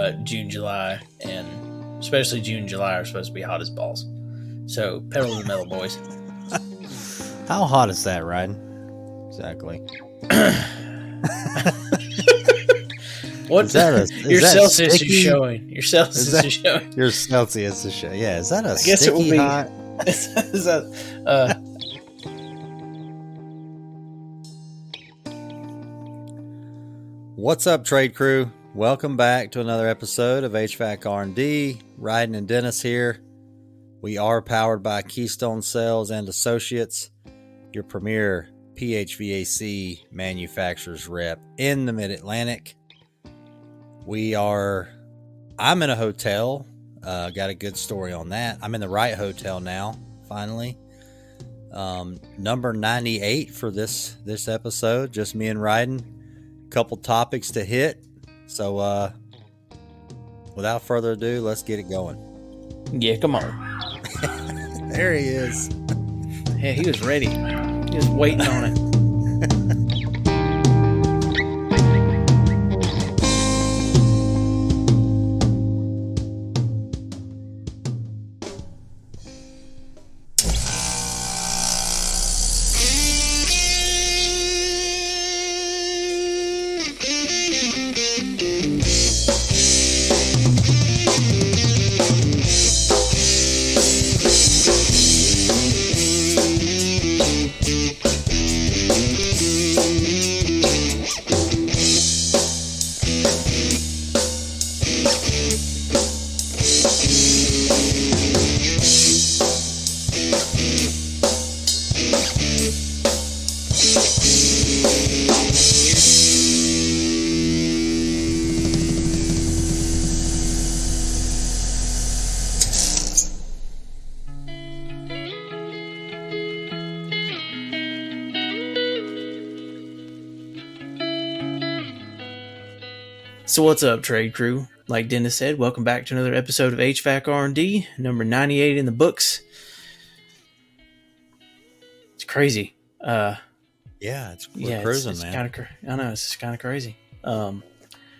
but June, July, and especially June and July are supposed to be hot as balls. So, pedal to the metal, boys. How hot is that, Rhydon? Exactly. What? Your Celsius sticky? is showing. Your Celsius is showing. Your Celsius is showing. Yeah, is that a guess sticky it will be, hot? Is that, What's up, trade crew? Welcome back to another episode of HVAC R&D. Rhydon and Dennis here. We are powered by Keystone Sales and Associates, your premier PHVAC manufacturer's rep in the Mid-Atlantic. I'm in a hotel. Got a good story on that. I'm in the right hotel now, finally. Number 98 for this episode, just me and Rhydon. Couple topics to hit. So, without further ado, let's get it going. yeah, come on. There he is. Yeah, he was ready. He was waiting on it. So what's up, trade crew? Like Dennis said, welcome back to another episode of HVAC R&D, number 98 in the books. It's crazy. We're cruising, it's man. I know, it's kind of crazy.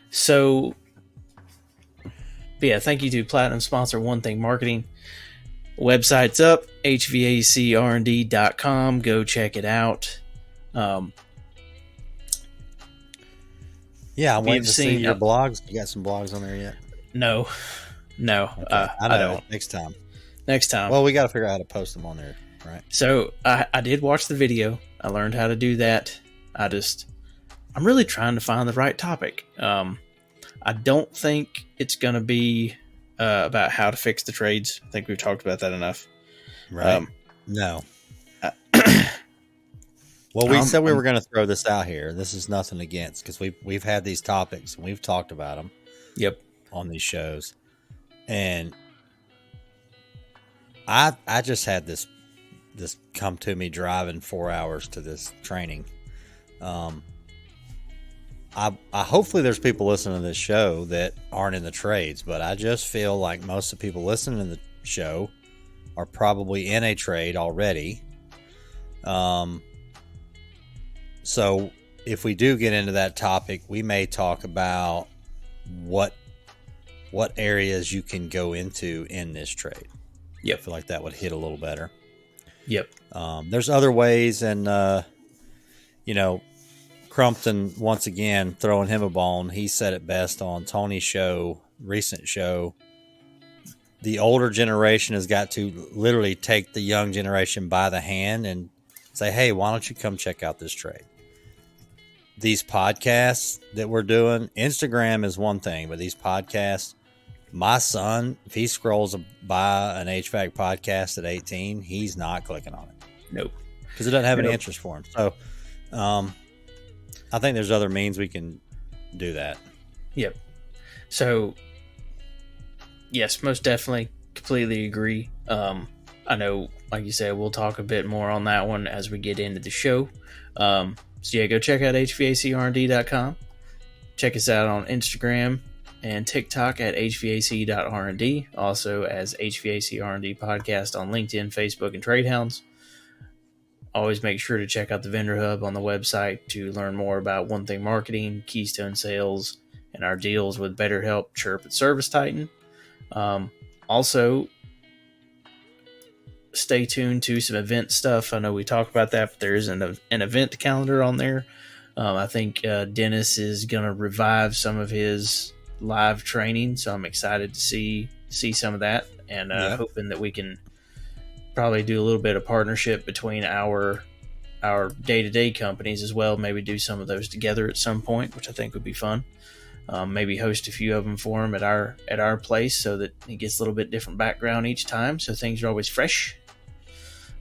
So, yeah, thank you to Platinum sponsor One Thing Marketing. Website's up, hvacrnd.com. Go check it out. Yeah, I'm waiting to see your blogs. You got some blogs on there yet? No. Okay. I don't. Next time. Well, we got to figure out how to post them on there, right? So I did watch the video. I learned how to do that. I'm really trying to find the right topic. I don't think it's going to be about how to fix the trades. I think we've talked about that enough. Right. No. Well, we said we were going to throw this out here. This is nothing against, because we've had these topics and we've talked about them. Yep. On these shows, and I just had this come to me driving 4 hours to this training. I hopefully there's people listening to this show that aren't in the trades, but I just feel like most of the people listening to the show are probably in a trade already. So if we do get into that topic, we may talk about what areas you can go into in this trade. Yep. I feel like that would hit a little better. Yep. There's other ways, and Crumpton, once again, throwing him a bone. He said it best on Tony's recent show. The older generation has got to literally take the young generation by the hand and say, hey, why don't you come check out this trade? These podcasts that we're doing, Instagram is one thing, but these podcasts, my son, if he scrolls by an HVAC podcast at 18, he's not clicking on it. Nope. Because it doesn't have any interest for him. So I think there's other means we can do that. Yep. So, yes, most definitely, completely agree. I know, like you said, we'll talk a bit more on that one as we get into the show. So yeah, go check out hvacrnd.com. Check us out on Instagram and TikTok at hvac.rnd. Also as HVAC R&D Podcast on LinkedIn, Facebook, and Trade Hounds. Always make sure to check out the Vendor Hub on the website to learn more about One Thing Marketing, Keystone Sales, and our deals with BetterHelp, Chirp, and Service Titan. Also, stay tuned to some event stuff. I know we talked about that, but there is an event calendar on there. I think Dennis is going to revive some of his live training, so I'm excited to see some of that, and hoping that we can probably do a little bit of partnership between our day-to-day companies as well. Maybe do some of those together at some point, which I think would be fun. Maybe host a few of them for him at our place, so that it gets a little bit different background each time, so things are always fresh.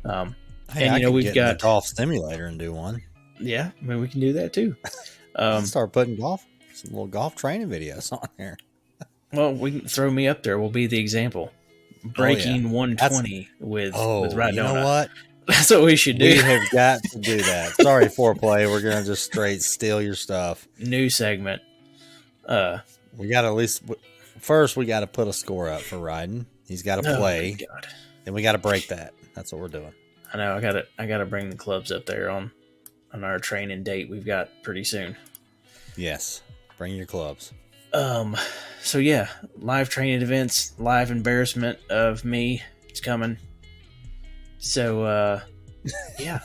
Hey, and we've got a golf simulator and do one. Yeah, I mean, we can do that too. Start putting some little golf training videos on there. Well, we can throw me up there. We'll be the example. Breaking 120 with Rhydon. You know what? That's what we should do. We have got to do that. Sorry, foreplay. We're gonna just straight steal your stuff. New segment. We got to at least first we got to put a score up for Rhydon. He's got to play. Oh, God. Then we got to break that. That's what we're doing. I know. I gotta bring the clubs up there on our training date we've got pretty soon. Yes, bring your clubs. So yeah, live training events, live embarrassment of me. It's coming. So yeah.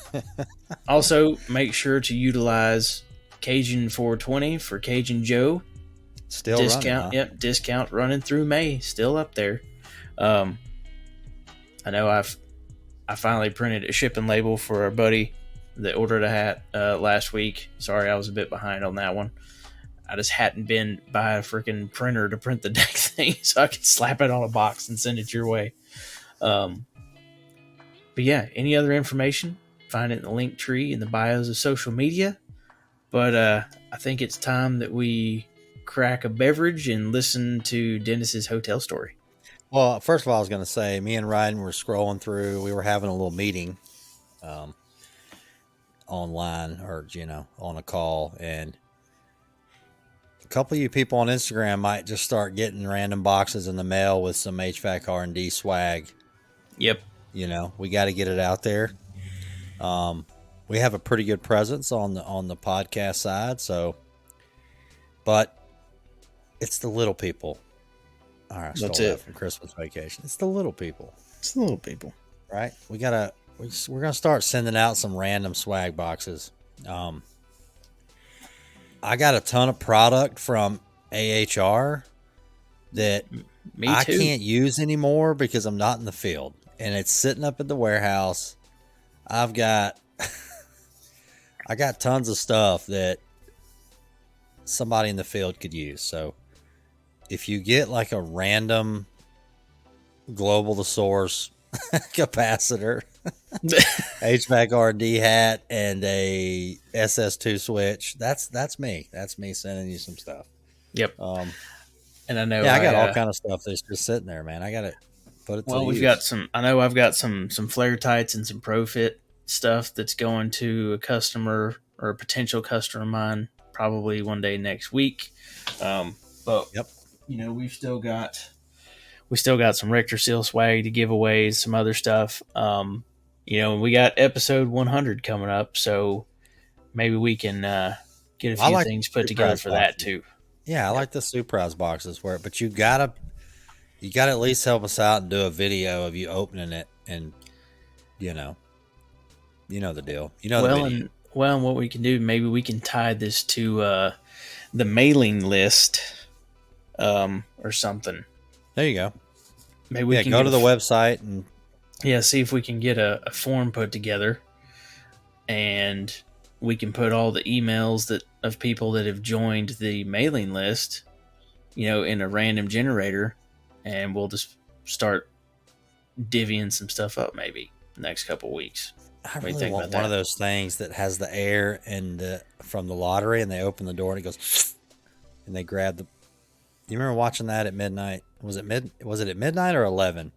Also, make sure to utilize Cajun 420 for Cajun Joe. Still discount, running, huh? Yep, discount running through May. Still up there. I know I finally printed a shipping label for our buddy that ordered a hat last week. Sorry, I was a bit behind on that one. I just hadn't been by a freaking printer to print the dang thing, so I could slap it on a box and send it your way. But yeah, any other information, find it in the link tree in the bios of social media. But I think it's time that we crack a beverage and listen to Dennis's hotel story. Well, first of all, I was going to say, me and Ryan were scrolling through. We were having a little meeting online, or on a call, and a couple of you people on Instagram might just start getting random boxes in the mail with some HVAC R&D swag. Yep. We got to get it out there. We have a pretty good presence on the podcast side, but it's the little people. All right, that's it from Christmas Vacation. It's the little people. It's the little people, right? We're gonna start sending out some random swag boxes. I got a ton of product from AHR that I can't use anymore because I'm not in the field, and it's sitting up at the warehouse. I got tons of stuff that somebody in the field could use. So if you get like a random global to source capacitor, HVAC R&D hat, and a SS2 switch, that's me. That's me sending you some stuff. Yep. And I know I got all kind of stuff that's just sitting there, man. I got to put it to we've use. got some. I know I've got some flare tights and some ProFit stuff that's going to a customer or a potential customer of mine probably one day next week. But yep. We've still got some Rector Seal swag to give away, some other stuff. We got episode 100 coming up, so maybe we can get a few things put together for that too. Yeah, I like the surprise boxes for it, but you gotta at least help us out and do a video of you opening it, and the deal. The video. And what we can do, maybe we can tie this to the mailing list, or something. There you go. Maybe we can go to the website and see if we can get a form put together, and we can put all the emails of people that have joined the mailing list, in a random generator, and we'll just start divvying some stuff up maybe the next couple of weeks. I really want one of those things that has the air and from the lottery, and they open the door and it goes, and they grab the. You remember watching that at midnight? Was it at midnight or 11?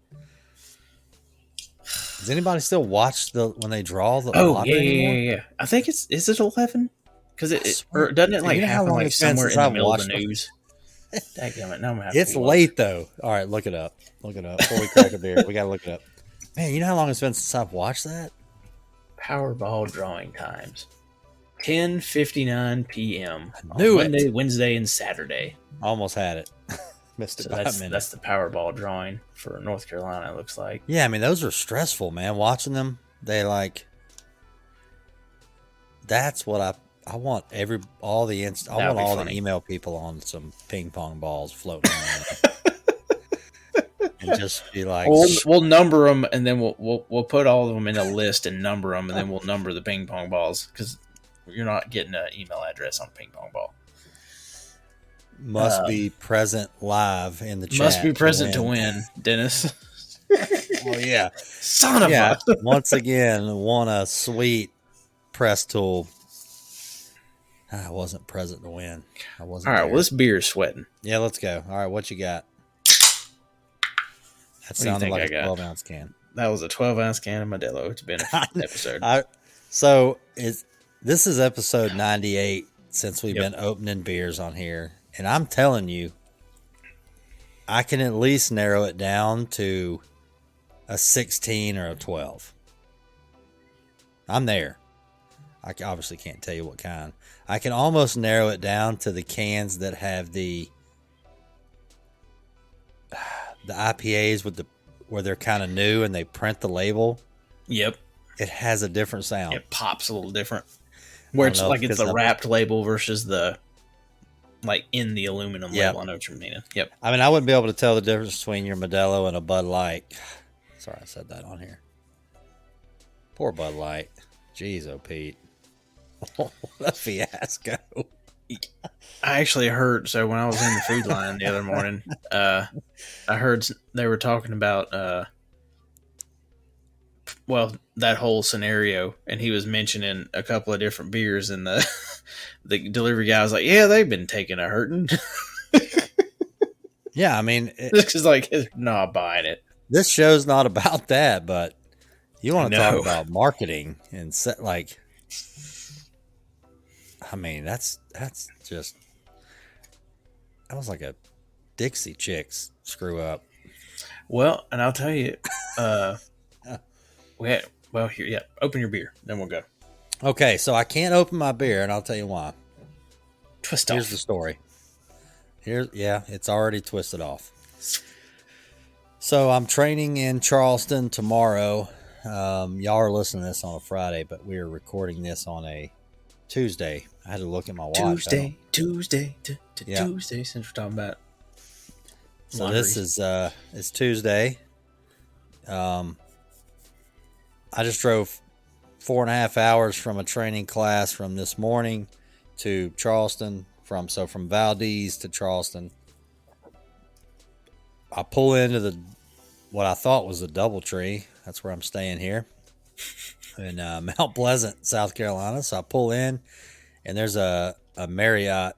Does anybody still watch when they draw the lottery anymore? Yeah. I think is it 11? Because doesn't it happen like somewhere in the middle of the news? Dadgummit, now I'm gonna have it's late though. All right, look it up. Before we crack a beer. We gotta look it up. Man, you know how long it's been since I've watched that? Powerball drawing times. 10:59 p.m. on Knew Monday, it. Wednesday, and Saturday. Almost had it. Missed it So by a minute. that's the Powerball drawing for North Carolina. It looks like. Yeah, I mean those are stressful, man. Watching them, they like. That's what I want. I want all the email people on some ping pong balls floating around, and just be like, we'll number them, and then we'll put all of them in a list and number them, and then we'll number the ping pong balls because you're not getting an email address on a ping pong ball. Must be present live in the chat. Must be present to win, Dennis. Oh yeah, son of a. Once again, won a sweet press tool. I wasn't present to win. I wasn't. All right, there. well, this beer's sweating. Yeah, let's go. All right, what you got? That sounded like a 12-ounce can. That was a 12-ounce can of Modelo. It's been an episode. This is episode 98 since we've been opening beers on here. And I'm telling you, I can at least narrow it down to a 16 or a 12. I'm there. I obviously can't tell you what kind. I can almost narrow it down to the cans that have the IPAs where they're kind of new and they print the label. Yep. It has a different sound. It pops a little different. Where it's like it's the wrapped label versus the like in the aluminum label. I know what you're meaning. Yep. I mean, I wouldn't be able to tell the difference between your Modelo and a Bud Light. Sorry, I said that on here. Poor Bud Light. Jeez, oh Pete. What a fiasco. I actually heard, so when I was in the food line the other morning, I heard they were talking about, that whole scenario, and he was mentioning a couple of different beers, and the delivery guy was like, yeah, they've been taking a hurting. Yeah, I mean, it's like, not buying it. This show's not about that, but you want to talk about marketing and like, I mean, that was like a Dixie Chicks screw up. Well, and I'll tell you, open your beer, then we'll go. Okay, so I can't open my beer, and I'll tell you why. Twist off. Here's the story. It's already twisted off. So I'm training in Charleston tomorrow. Y'all are listening to this on a Friday, but we are recording this on a Tuesday. I had to look at my watch. Tuesday, since we're talking about so laundries. This is it's Tuesday. I just drove 4.5 hours from a training class from this morning to Charleston, from Valdez to Charleston. I pull into what I thought was the DoubleTree. That's where I'm staying here in Mount Pleasant, South Carolina. So I pull in, and there's a Marriott,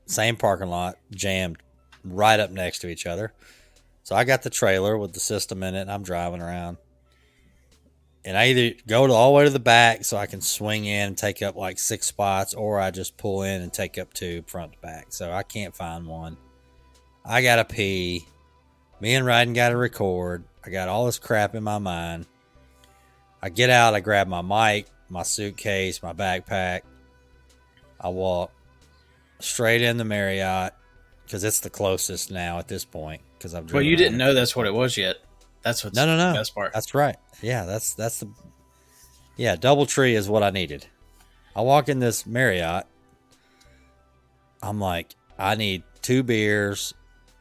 same parking lot, jammed right up next to each other. So I got the trailer with the system in it, and I'm driving around. And I either go all the way to the back so I can swing in and take up like 6 spots, or I just pull in and take up 2 front to back. So I can't find one. I got to pee. Me and Rhydon got to record. I got all this crap in my mind. I get out. I grab my mic, my suitcase, my backpack. I walk straight in the Marriott because it's the closest now at this point. Because I've you didn't know that's what it was yet. That's what's no. the best part. That's right. Yeah, that's the DoubleTree is what I needed. I walk in this Marriott. I'm like, I need 2 beers.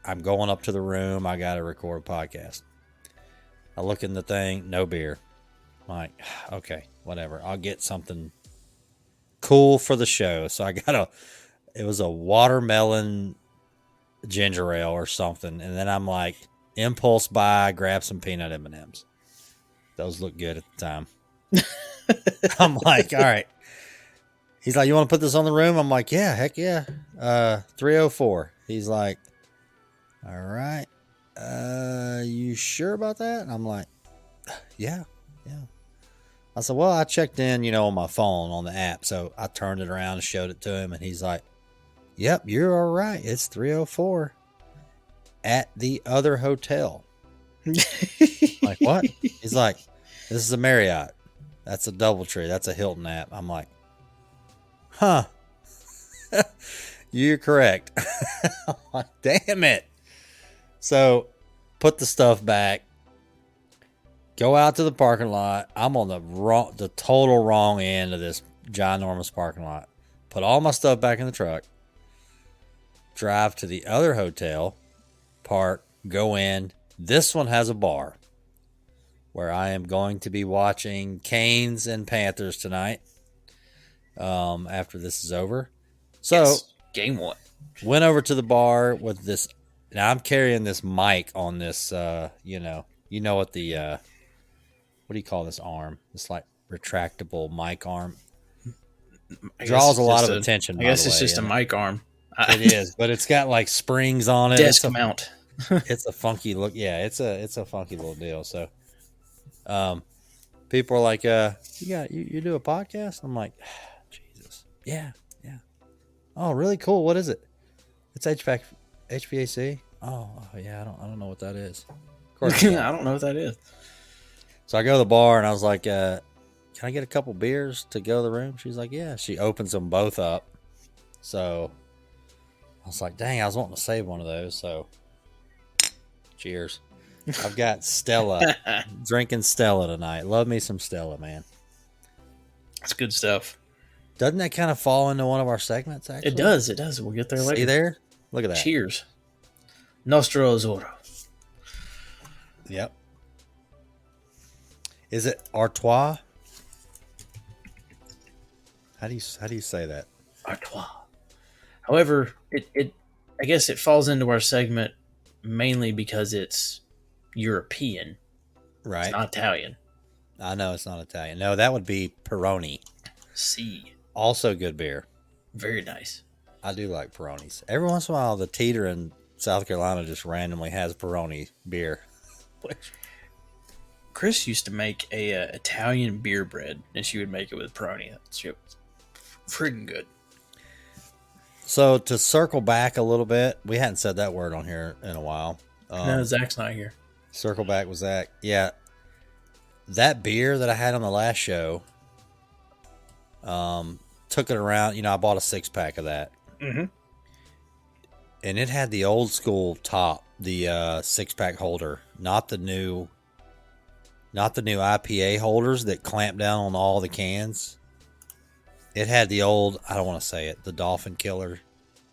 I'm going up to the room. I got to record a podcast. I look in the thing, no beer. I'm like, okay, whatever. I'll get something cool for the show. So I got it was a watermelon ginger ale or something. And then I'm like, impulse buy, grab some peanut M&Ms. Those look good at the time. I'm like, all right. He's like, you want to put this on the room? I'm like, yeah, heck yeah. 304. He's like, all right. You sure about that? And I'm like, yeah. I said, well, I checked in, on my phone on the app. So I turned it around and showed it to him. And he's like, yep, you're all right. It's 304 at the other hotel. Like, what? He's like, this is a Marriott. That's a DoubleTree. That's a Hilton app. I'm like, Huh. You're correct. Damn it. So put the stuff back. Go out to the parking lot. I'm on the total wrong end of this ginormous parking lot. Put all my stuff back in the truck. Drive to the other hotel. Park. Go in. This one has a bar where I am going to be watching Canes and Panthers tonight. After this is over. So Yes. Game 1. Went over to the bar with this. Now I'm carrying this mic on this. You know what the what do you call this arm? This like retractable mic arm. Draws a lot of attention. I guess it's just a mic arm. It is, but it's got like springs on it. Desk mount. It's a funky look. Yeah, it's a funky little deal. So, people are like, you do a podcast? I'm like, Jesus, yeah. Oh, really cool. What is it? It's HVAC. Oh yeah, I don't know what that is. Of course, I don't know what that is. So I go to the bar and I was like, can I get a couple beers to go to the room? She's like, yeah. She opens them both up. So I was like, dang, I was wanting to save one of those. So cheers. I've got Stella. Drinking Stella tonight. Love me some Stella, man. That's good stuff. Doesn't that kind of fall into one of our segments, actually? It does. We'll get there later. See there? Look at that. Cheers. Nostro Azzurro. Yep. Is it Artois? How do you say that? Artois. However, it I guess it falls into our segment mainly because it's European. Right. It's not Italian. I know it's not Italian. No, that would be Peroni. See. Also good beer. Very nice. I do like Peronis. Every once in a while, the Teeter in South Carolina just randomly has Peroni beer. Chris used to make a Italian beer bread, and she would make it with Peroni. That's freaking good. So to circle back a little bit, we hadn't said that word on here in a while. No, Zach's not here. Circle back with Zach. Yeah. That beer that I had on the last show, took it around. I bought a 6-pack of that. Mm-hmm. And it had the old school top, the 6-pack holder, not the new IPA holders that clamp down on all the cans. It had the old, I don't want to say it, the Dolphin Killer.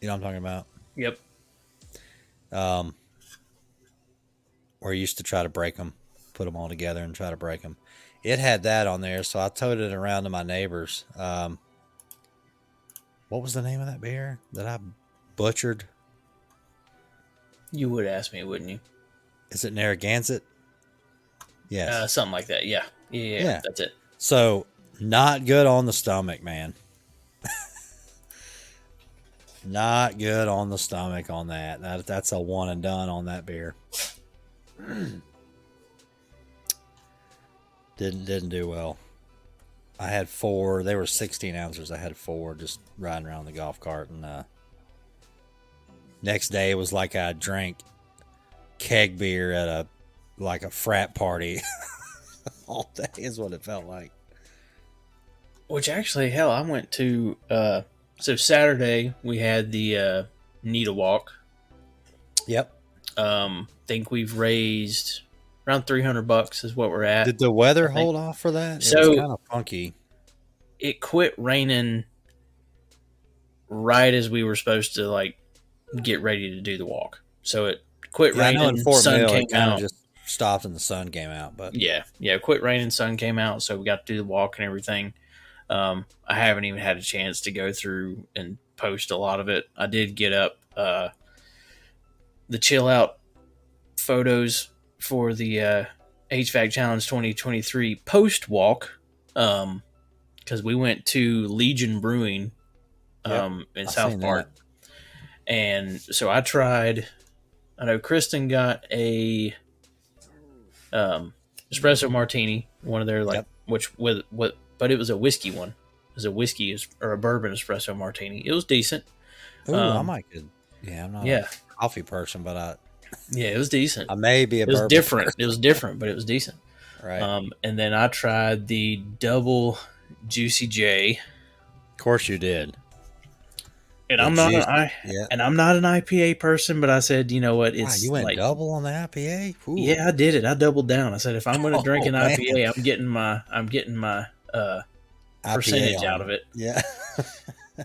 You know what I'm talking about? Yep. Where you used to try to break them, put them all together and try to break them. It had that on there, so I towed it around to my neighbors. What was the name of that beer that I butchered? You would ask me, wouldn't you? Is it Narragansett? Yes. Something like that. Yeah. Yeah. That's it. So, not good on the stomach, man. Not good on the stomach on that. That's a one and done on that beer. Didn't do well. I had 4. They were 16 ounces. I had 4 just riding around the golf cart. And next day it was like I drank keg beer at a frat party all day is what it felt like. Which actually, hell, I went to, so Saturday we had the NEDA Walk. Yep. Think we've raised around $300 is what we're at. Did the weather hold off for that? So, it was kind of funky. It quit raining right as we were supposed to get ready to do the walk. So it quit raining. I know in Fort sun Mill, came it kind out. of just stopped and the sun came out. But yeah, it quit raining, sun came out, so we got to do the walk and everything. I haven't even had a chance to go through and post a lot of it. I did get up the chill out photos for the HVAC Challenge 2023 post walk, because we went to Legion Brewing in South Park. And so I know Kristen got a espresso martini, one of their but it was a whiskey one. It was a whiskey or a bourbon espresso martini. It was decent. Ooh, I might could. Yeah, I'm not a coffee person, but it was decent. I may be a bourbon. It was different. Person. It was different, but it was decent. Right. And then I tried the double Juicy J. course you did. And The I'm not juice- an yeah. and I'm not an IPA person, but I said, you know what? Wow, It's you went like, double on the IPA? Ooh. yeah, I did it. I doubled down. I said, if I'm going to drink an Oh, man. IPA, I'm getting my percentage IPA on out of it. Yeah.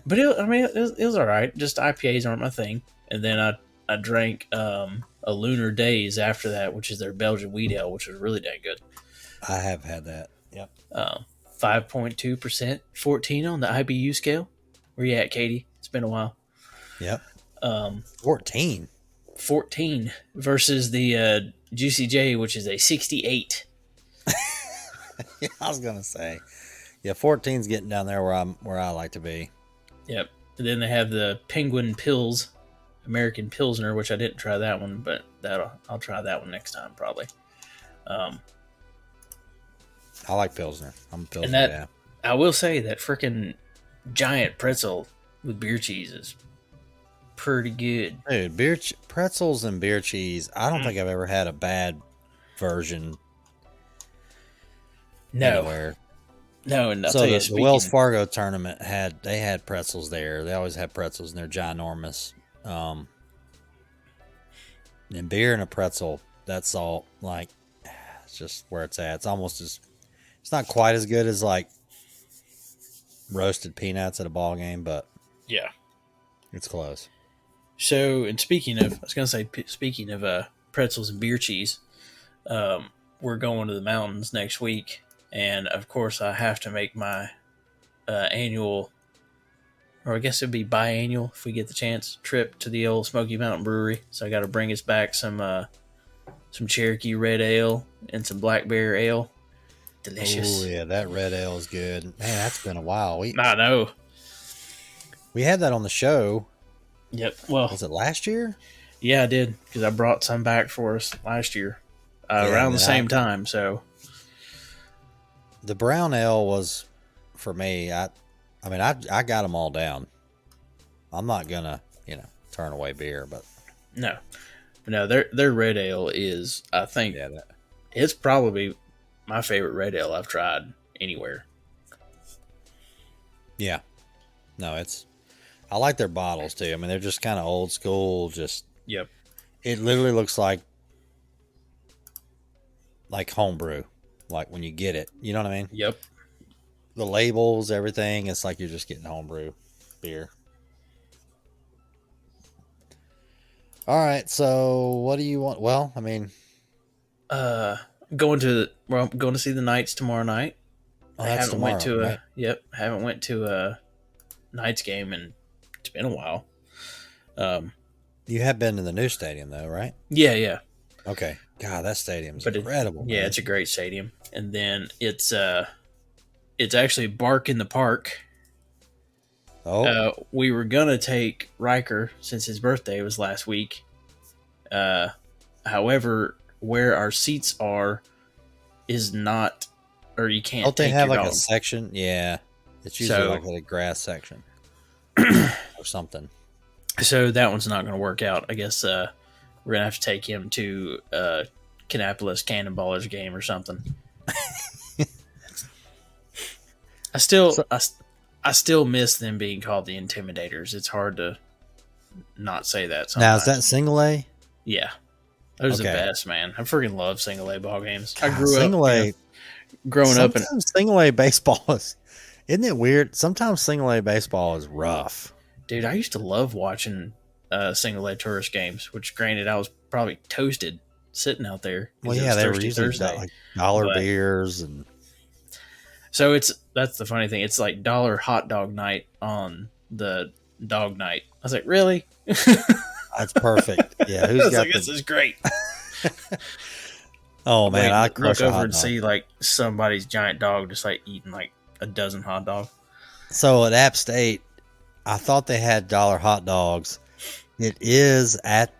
But it was all right. Just IPAs aren't my thing. And then I drank a Lunar Days after that, which is their Belgian wheat ale, which was really dang good. I have had that. Yep. 5.2%, 14 on the IBU scale. Where you at, Katie? It's been a while. Yep. 14. 14 versus the Juicy J, which is a 68. Yeah, I was gonna say. Yeah, 14's getting down there where I like to be. Yep. And then they have the Penguin Pills, American Pilsner, which I didn't try that one, but I'll try that one next time probably. I like Pilsner. I'm a Pilsner And that guy. I will say that freaking giant pretzel with beer cheese is pretty good. Dude, pretzels and beer cheese. I don't think I've ever had a bad version No, anywhere. no, and I'll So tell you, the Wells Fargo tournament had pretzels there. They always have pretzels, and they're ginormous. And beer and a pretzel, that's all. Like, it's just where it's at. It's almost as. It's not quite as good as like roasted peanuts at a ball game, but yeah. it's close. So, and speaking of pretzels and beer cheese, we're going to the mountains next week, and of course, I have to make my annual, or I guess it'd be biannual if we get the chance, trip to the old Smoky Mountain Brewery. So I got to bring us back some Cherokee Red Ale and some Black Bear Ale. Delicious. Oh yeah, that red ale is good. Man, that's been a while. I know. We had that on the show. Yep. Well, Was it last year? yeah, I did, because I brought some back for us last year Yeah, around the man, same time. So The brown ale was for me. I got them all down. I'm not gonna, turn away beer, but no, their red ale is, I think, it's probably my favorite red ale I've tried anywhere. yeah, no, I like their bottles too. I mean, they're just kind of old school. Just Yep. it literally looks like homebrew, like when you get it. You know what I mean? Yep. The labels, everything. It's like you're just getting homebrew beer. All right, so what do you want? Well, I mean, Going to see the Knights tomorrow night. oh, that's tomorrow, right? Haven't went to a Knights game, and it's been a while. You have been to the new stadium though, right? Yeah. Okay. God, that stadium's But incredible. Yeah, man. it's a great stadium. And then it's actually Bark in the Park. Oh, We were gonna take Riker since his birthday was last week. However, where our seats are is not, or you can't. don't they take have your like dog. a section? Yeah, it's usually So- like a grass section or something. So that one's not going to work out. I guess we're going to have to take him to Kannapolis Cannonballers game or something. I still miss them being called the Intimidators. It's hard to not say that sometimes. Now, is that single A? Yeah. Those are the Okay. best, man. I freaking love single A ball games. I God, grew up single A. growing up in Sometimes single A baseball isn't it weird? Sometimes single A baseball is rough. dude, I used to love watching single A tourist games, which granted I was probably toasted sitting out there. 'cause Well, it yeah, was they were Thirsty usually Thursday. like dollar But- beers and So that's the funny thing. It's like dollar hot dog night on the dog night. I was like, really? that's perfect. Yeah, I who's was got like, this is great. Oh man, I Look crush a over hot and dog. see like somebody's giant dog just like eating like a dozen hot dogs. So at App State, I thought they had dollar hot dogs. It is at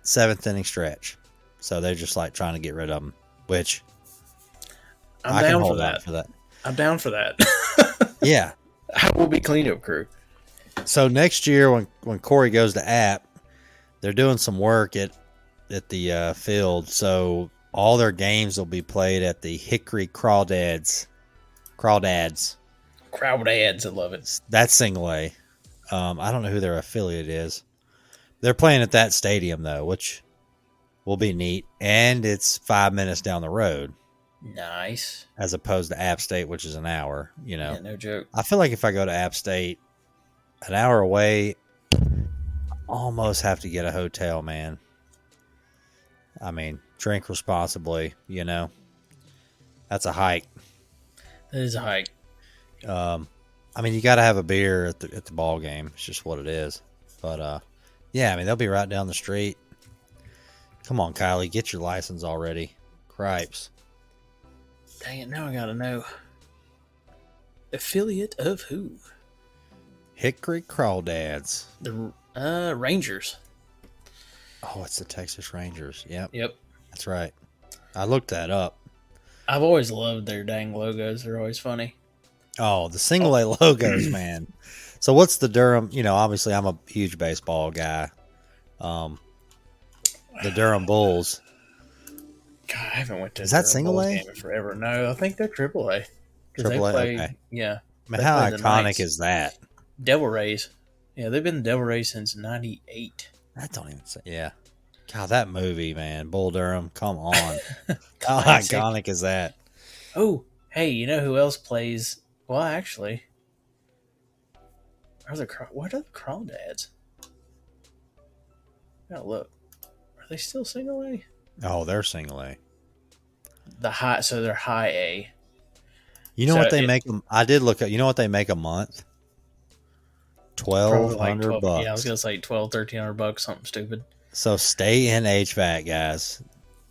seventh inning stretch, so they're just like trying to get rid of them. Which I'm I can down hold for out that. for that. I'm down for that. Yeah. How will be cleanup crew? So next year, when Corey goes to App, they're doing some work at the field. So all their games will be played at the Hickory Crawdads. Crowd ads, I love it. That's single A. I don't know who their affiliate is. They're playing at that stadium though, which will be neat, and it's 5 minutes down the road. Nice. As opposed to App State, which is an hour. You know, Yeah, no joke. I feel like if I go to App State, an hour away, almost have to get a hotel, man. I mean, drink responsibly, you know. That's a hike. That is a hike. I mean, you got to have a beer at the ball game. It's just what it is. But yeah, I mean, they'll be right down the street. Come on, Kylie, get your license already. Cripes. Dang it, now I gotta know. Affiliate of who? Hickory Crawdads. The Rangers. Oh, it's the Texas Rangers. Yep. That's right. I looked that up. I've always loved their dang logos. They're always funny. Oh, the single A logos, man. So what's the Durham? You know, obviously I'm a huge baseball guy. The Durham Bulls. God, I haven't went to Is that Durham single Bulls A? game in forever. No, I think they're Triple A. Triple A. Play, Okay. Yeah. I mean, how iconic is that? Devil Rays. Yeah, they've been the Devil Rays since '98. That don't even say. Yeah. God, that movie, man. Bull Durham. Come on. How iconic is that? Oh, hey, you know who else plays? Well, actually, what are the Crawdads? Gotta look. Are they still single A? Oh, they're single A. So they're high A. You know what they make them? I did look at. You know what they make a month? $1,200. Yeah, I was gonna say $1,200-$1,300, something stupid. So stay in HVAC, guys.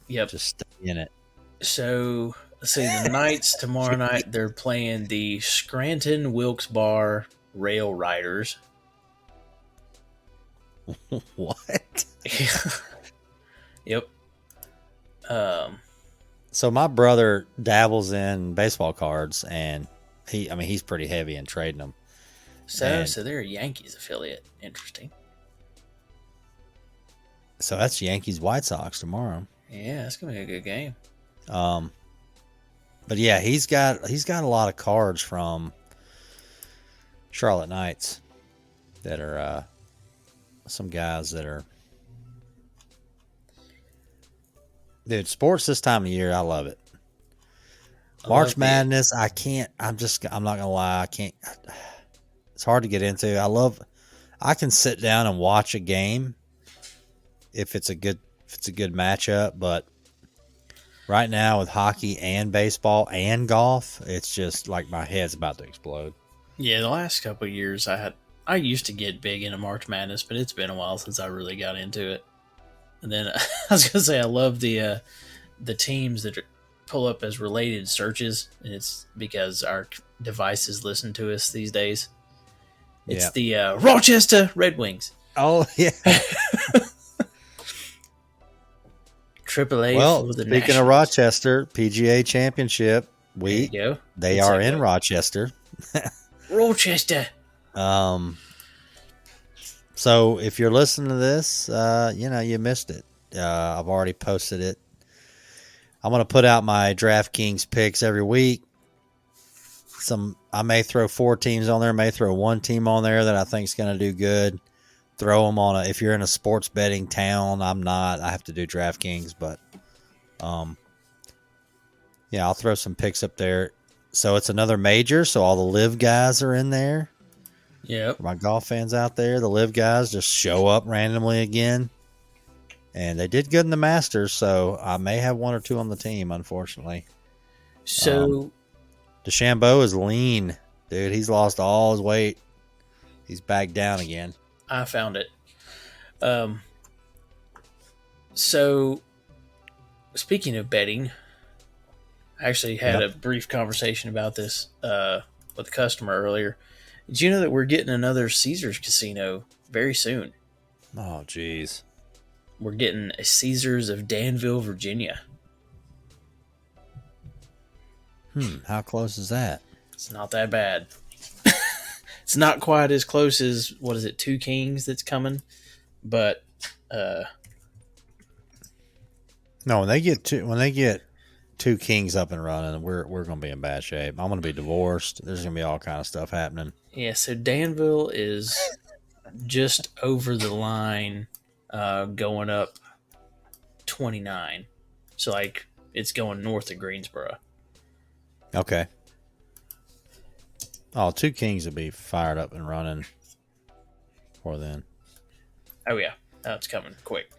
Yep, just stay in it. So let's see. The Knights tomorrow night they're playing the Scranton Wilkes Barre Rail Riders. What? Yep. So my brother dabbles in baseball cards, and he's pretty heavy in trading them. So they're a Yankees affiliate. Interesting. So that's Yankees White Sox tomorrow. Yeah, it's gonna be a good game. But yeah, he's got a lot of cards from Charlotte Knights that are some guys that are. Dude, sports this time of year, I love it. March Madness, I'm not gonna lie, I can't. It's hard to get into. I can sit down and watch a game if it's a good matchup, but right now with hockey and baseball and golf, it's just like my head's about to explode. Yeah, the last couple of years I used to get big into March Madness, but it's been a while since I really got into it. And then I was gonna say I love the teams that pull up as related searches, and it's because our devices listen to us these days. It's the Rochester Red Wings. Oh yeah. AAA. Well, speaking of Rochester, PGA Championship week. They are in Rochester. Rochester. So if you're listening to this, you missed it. I've already posted it. I'm going to put out my DraftKings picks every week. I may throw 4 teams on there, may throw 1 team on there that I think is going to do good. Throw them on if you're in a sports betting town. I'm not. I have to do DraftKings, but I'll throw some picks up there. So it's another major, so all the live guys are in there. Yep. For my golf fans out there, the live guys just show up randomly again. And they did good in the Masters, so I may have 1 or 2 on the team, unfortunately. So DeChambeau is lean, dude. He's lost all his weight. He's back down again. I found it. So speaking of betting, I actually had a brief conversation about this with a customer earlier. Did you know that we're getting another Caesars casino very soon? Oh, geez. We're getting a Caesars of Danville, Virginia. How close is that? It's not that bad. It's not quite as close as, what is it, Two Kings that's coming? But no, when they get 2 Kings up and running, we're going to be in bad shape. I'm going to be divorced. There's going to be all kind of stuff happening. Yeah, so Danville is just over the line, going up 29. So, like, it's going north of Greensboro. Okay. Oh, 2 Kings will be fired up and running before then. Oh, yeah. That's coming quick.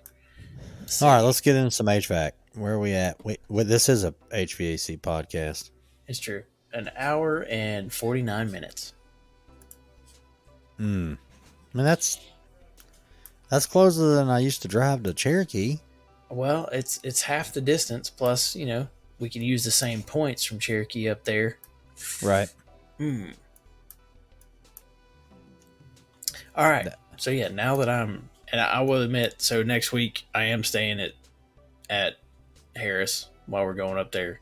All right, let's get into some HVAC. Where are we at? Wait, this is a HVAC podcast. It's true. An hour and 49 minutes. I mean, that's closer than I used to drive to Cherokee. Well, it's half the distance. Plus, you know, we can use the same points from Cherokee up there. Right. All right. So yeah, now that and I will admit, so next week I am staying at Harris while we're going up there.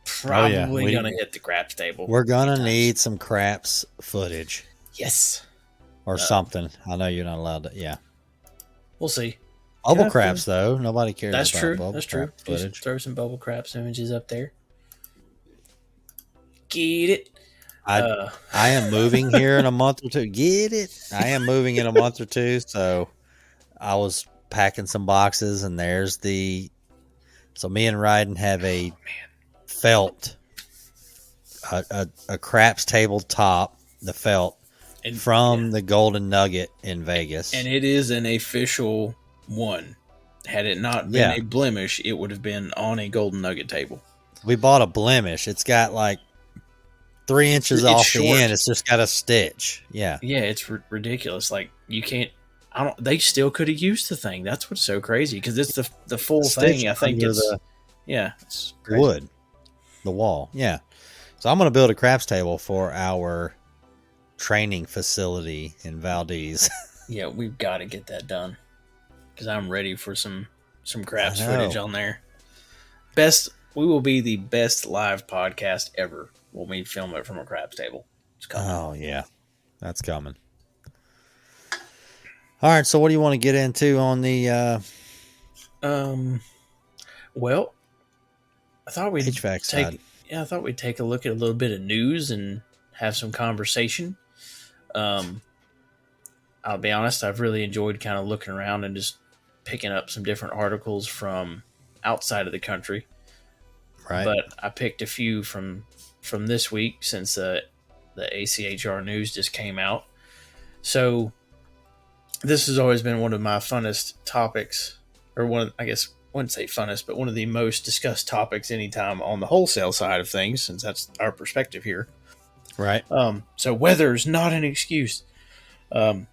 Probably gonna hit the craps table. We're gonna need some craps footage. Yes. Or something. I know you're not allowed to. Yeah. We'll see. Bubble craps, though. Nobody cares That's about true. bubble That's true. footage. Just throw some bubble craps images up there. Get it. I am moving here in a month or two. Get it? I am moving in a month or two, so I was packing some boxes, and there's so me and Rhydon have a felt, a craps table top, the felt, from the Golden Nugget in Vegas. And it is an official one. Had it not been a blemish, it would have been on a Golden Nugget table. We bought a blemish. It's got like 3 inches off the end. It's just got a stitch. Yeah. Yeah, it's ridiculous. Like, you can't. They still could have used the thing. That's what's so crazy, because it's the full thing. I think it's it's crazy. Wood, the wall. Yeah. So I'm going to build a craps table for our training facility in Valdez. Yeah, we've got to get that done, because I'm ready for some craps footage on there. We will be the best live podcast ever when we film it from a craps table. It's coming. Oh yeah, that's coming. All right, so what do you want to get into on the well, I thought we'd HVAC side. Yeah, I thought we'd take a look at a little bit of news and have some conversation. I'll be honest, I've really enjoyed kind of looking around and just picking up some different articles from outside of the country. Right. But I picked a few from this week, since the ACHR news just came out. So this has always been one of my funnest topics, or I guess I wouldn't say funnest, but one of the most discussed topics anytime on the wholesale side of things, since that's our perspective here. Right. So weather's not an excuse. So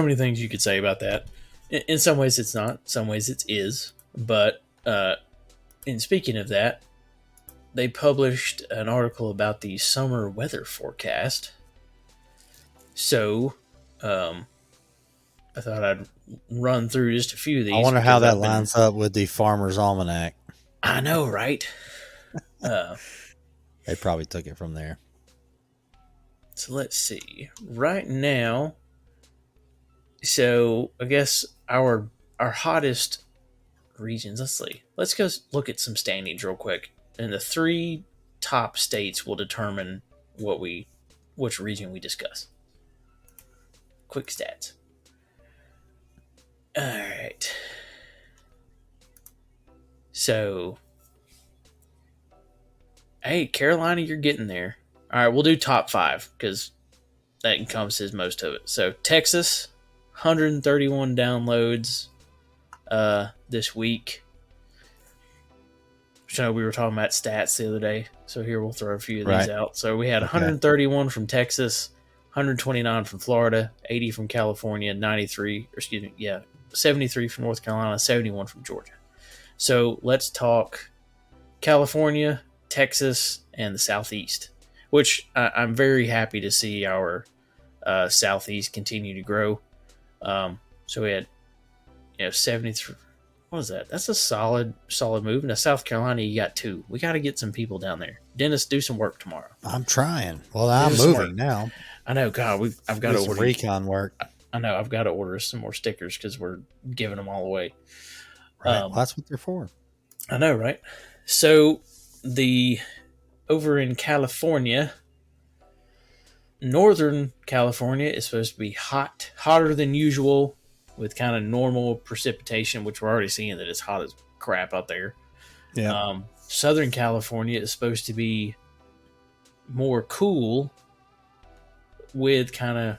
many things you could say about that. In some ways it's not, in some ways it is. But in speaking of that, they published an article about the summer weather forecast. So I thought I'd run through just a few of these. I wonder how that lines up with the Farmer's Almanac. I know, right? They probably took it from there. So let's see. Right now, so I guess our hottest regions. Let's see. Let's go look at some standings real quick. And the 3 top states will determine which region we discuss. Quick stats. All right. So, hey, Carolina, you're getting there. All right, we'll do top 5, because that encompasses most of it. So, Texas, 131 downloads this week. So we were talking about stats the other day. So here we'll throw a few of these out. So we had 131 from Texas, 129 from Florida, 80 from California, 73 from North Carolina, 71 from Georgia. So let's talk California, Texas, and the Southeast, which I'm very happy to see our Southeast continue to grow. So we had 73. What is that? That's a solid move. Now, South Carolina, you got 2. We got to get some people down there. Dennis, do some work tomorrow. I'm trying. Well, I'm moving now. I know. God, I've got to order recon work. I know. I've got to order some more stickers, because we're giving them all away. Right. Well, that's what they're for. I know, right? So over in California, Northern California is supposed to be hotter than usual, with kind of normal precipitation, which we're already seeing that it's hot as crap out there. Yeah. Southern California is supposed to be more cool, with kind of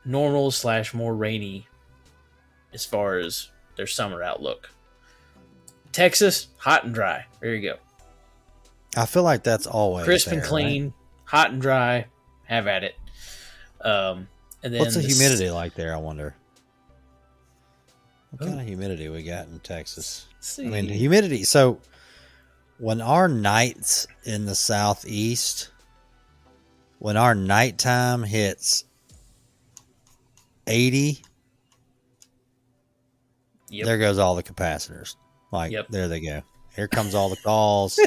normal / more rainy as far as their summer outlook. Texas, hot and dry. There you go. I feel like that's always Crisp there, and clean, right? hot and dry. Have at it. And then What's the humidity like there, I wonder? What kind of humidity we got in Texas? See. I mean, humidity. So when our nights in the southeast, when our nighttime hits 80, there goes all the capacitors. Like, there they go. Here comes all the calls.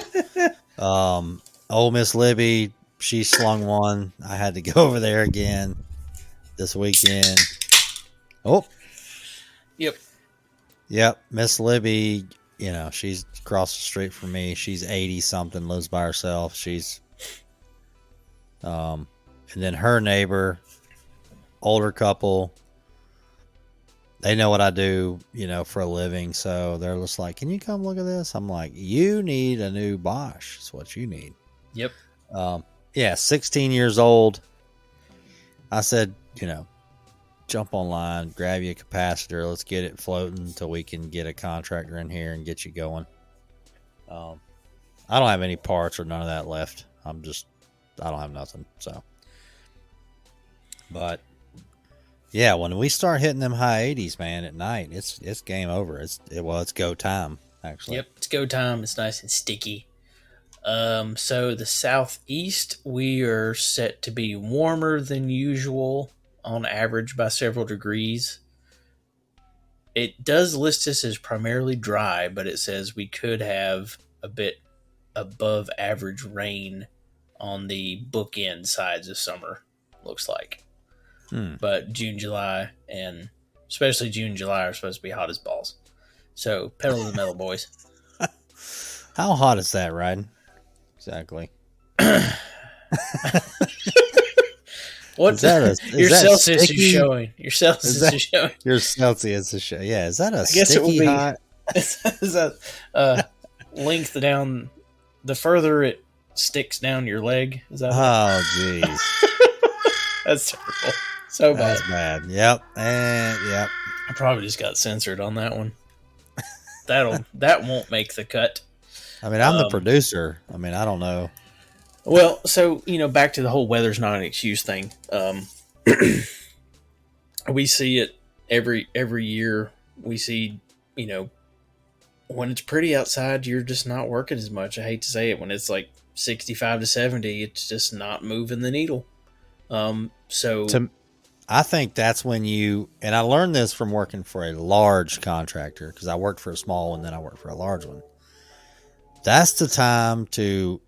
Old Miss Libby, she slung one. I had to go over there again this weekend. Oh. Yep. Miss Libby, you know, she's across the street from me. She's 80 something, lives by herself. She's, and then her neighbor, older couple, they know what I do, you know, for a living. So they're just like, can you come look at this? I'm like, you need a new Bosch. That's what you need. Yep. 16 years old. I said, you know, jump online, grab you a capacitor. Let's get it floating until we can get a contractor in here and get you going. I don't have any parts or none of that left. I don't have nothing. So, but yeah, when we start hitting them high 80s, man, at night, it's game over. It's go time, actually. Yep, it's go time. It's nice and sticky. So the southeast, we are set to be warmer than usual on average by several degrees. It does list us as primarily dry, but it says we could have a bit above average rain on the bookend sides of summer, looks like. But June, July, and especially June and July are supposed to be hot as balls. So pedal to the metal, boys. How hot is that, Rhydon? Exactly. What? Your Celsius is showing. Your Celsius is showing. Your Celsius is showing. Yeah, is that a I guess sticky it will be, hot? Is that length down? The further it sticks down your leg, is that? Oh, jeez. That's terrible. So bad. That's bad. Yep. And yep. I probably just got censored on that one. That won't make the cut. I mean, I'm the producer. I mean, I don't know. Well, so, you know, back to the whole weather's not an excuse thing. We see it every year. We see, you know, when it's pretty outside, you're just not working as much. I hate to say it. When it's like 65 to 70, it's just not moving the needle. I think that's when and I learned this from working for a large contractor, because I worked for a small one, then I worked for a large one. That's the time to,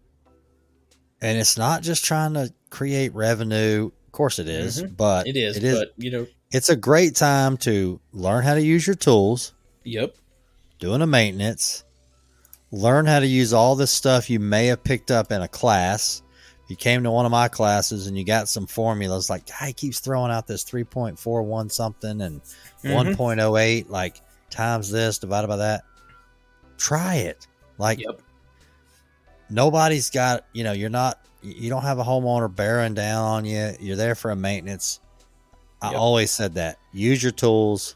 and it's not just trying to create revenue. Of course it is, but it is, but you know, it's a great time to learn how to use your tools. Yep. Doing a maintenance, learn how to use all this stuff you may have picked up in a class. You came to one of my classes and you got some formulas, like, guy keeps throwing out this 3.41 something and 1.08, like times this divided by that. Try it. Like, nobody's got, you know, you don't have a homeowner bearing down on you. You're there for a maintenance. I always said that. Use your tools.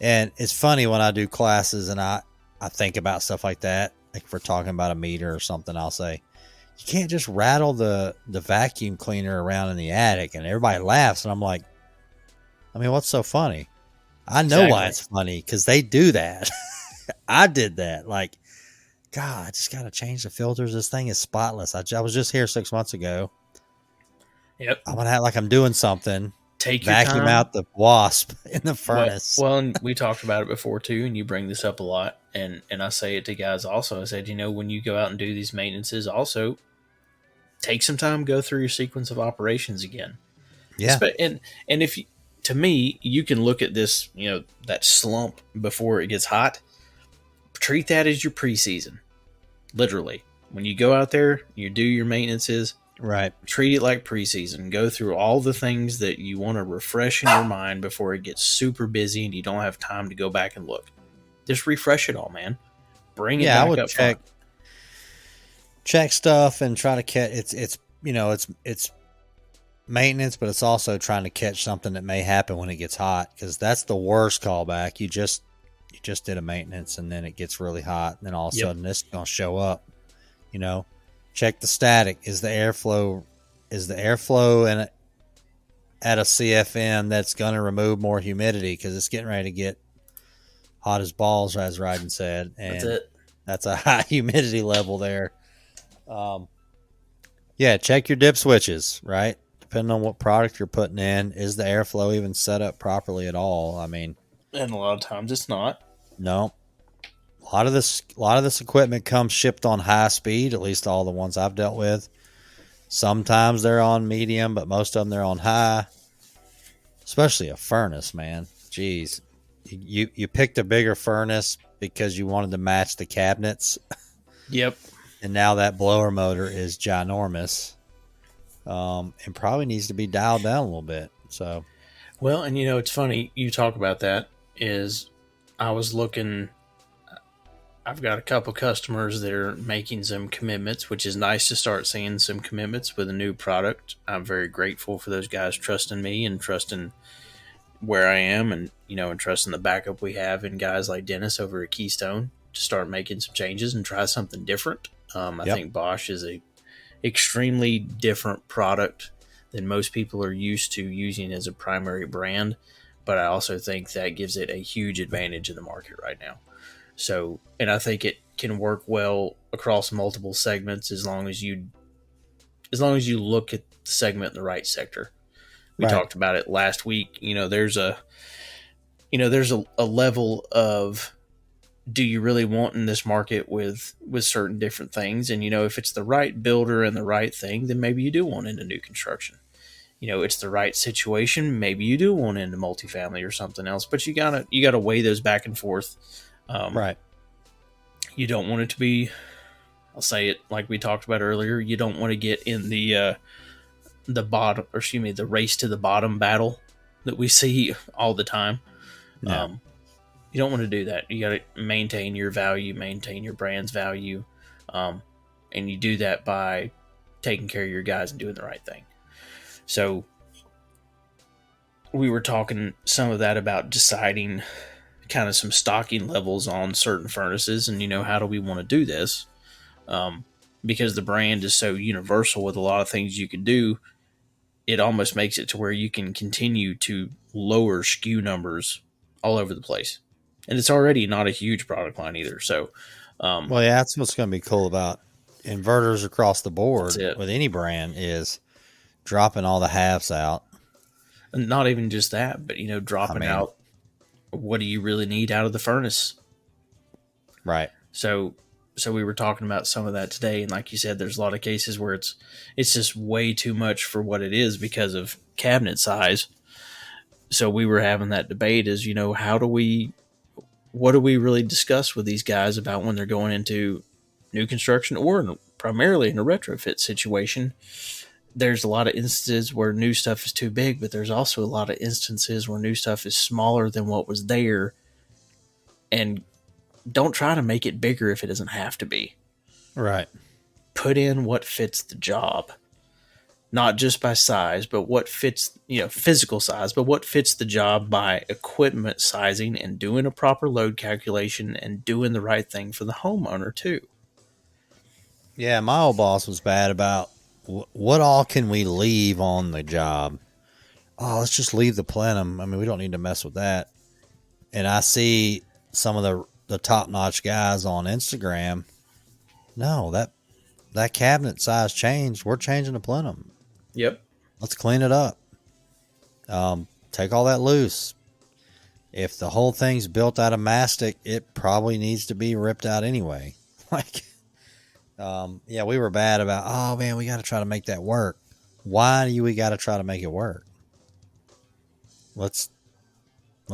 And it's funny when I do classes and I think about stuff like that. Like if we're talking about a meter or something, I'll say, you can't just rattle the vacuum cleaner around in the attic, and everybody laughs. And I'm like, I mean, what's so funny? I know why it's funny, because they do that. I did that. Like, God, I just got to change the filters. This thing is spotless. I was just here 6 months ago. Yep. I'm going to act like I'm doing something. Take your vacuum time. Out the wasp in the furnace. Well, and we talked about it before too, and you bring this up a lot. And I say it to guys also. I said, you know, when you go out and do these maintenances, also take some time, go through your sequence of operations again. Yeah. And if you, to me, you can look at this, you know, that slump before it gets hot. treat that as your preseason. Literally. When you go out there, you do your maintenances. Right. Treat it like preseason. Go through all the things that you want to refresh in your mind before it gets super busy and you don't have time to go back and look. Just refresh it all, man. Bring it back up front. Check stuff and try to catch it's maintenance, but it's also trying to catch something that may happen when it gets hot, because that's the worst callback. You just did a maintenance and then it gets really hot and then all of a sudden this is going to show up. Check the static. Is the airflow in at a CFM that's going to remove more humidity, because it's getting ready to get hot as balls, as Rhydon said, and that's it. That's a high humidity level there. Check your dip switches, right? Depending on what product you're putting in, is the airflow even set up properly at all? I mean, and a lot of times it's not. No. A lot of this equipment comes shipped on high speed, at least all the ones I've dealt with. Sometimes they're on medium, but most of them they're on high. Especially a furnace, man. Jeez. You picked a bigger furnace because you wanted to match the cabinets. Yep. And now that blower motor is ginormous. And probably needs to be dialed down a little bit. So, well, and it's funny you talk about that. Is I was looking. I've got a couple customers that are making some commitments, which is nice to start seeing some commitments with a new product. I'm very grateful for those guys trusting me and trusting where I am, and and trusting the backup we have in guys like Dennis over at Keystone to start making some changes and try something different. I think Bosch is a extremely different product than most people are used to using as a primary brand, but I also think that gives it a huge advantage in the market right now. So, and I think it can work well across multiple segments as long as you look at the segment in the right sector. We talked about it last week. There's a level of, do you really want in this market with certain different things? And, if it's the right builder and the right thing, then maybe you do want into new construction. It's the right situation. Maybe you do want into multifamily or something else, but you gotta weigh those back and forth. Right. You don't want it to be, I'll say it like we talked about earlier. You don't want to get in the race to the bottom battle that we see all the time. No. You don't want to do that. You got to maintain your value, maintain your brand's value. And you do that by taking care of your guys and doing the right thing. So we were talking some of that about deciding kind of some stocking levels on certain furnaces, and how do we want to do this? Because the brand is so universal with a lot of things you can do, it almost makes it to where you can continue to lower SKU numbers all over the place. And it's already not a huge product line either. So, that's what's going to be cool about inverters across the board with any brand, is dropping all the halves out. And not even just that, but, dropping out what do you really need out of the furnace. Right. So we were talking about some of that today. And like you said, there's a lot of cases where it's just way too much for what it is because of cabinet size. So we were having that debate is, what do we really discuss with these guys about when they're going into new construction or primarily in a retrofit situation? There's a lot of instances where new stuff is too big, but there's also a lot of instances where new stuff is smaller than what was there. And don't try to make it bigger if it doesn't have to be. Right. Put in what fits the job. Not just by size, but what fits, physical size, but what fits the job by equipment sizing and doing a proper load calculation and doing the right thing for the homeowner too. Yeah, my old boss was bad about what all can we leave on the job. Oh, let's just leave the plenum. I mean, we don't need to mess with that. And I see some of the top-notch guys on Instagram. No, that cabinet size changed. We're changing the plenum. Yep. Let's clean it up. Take all that loose. If the whole thing's built out of mastic, it probably needs to be ripped out anyway. We were bad about, oh man, we got to try to make that work. Why do we got to try to make it work? Let's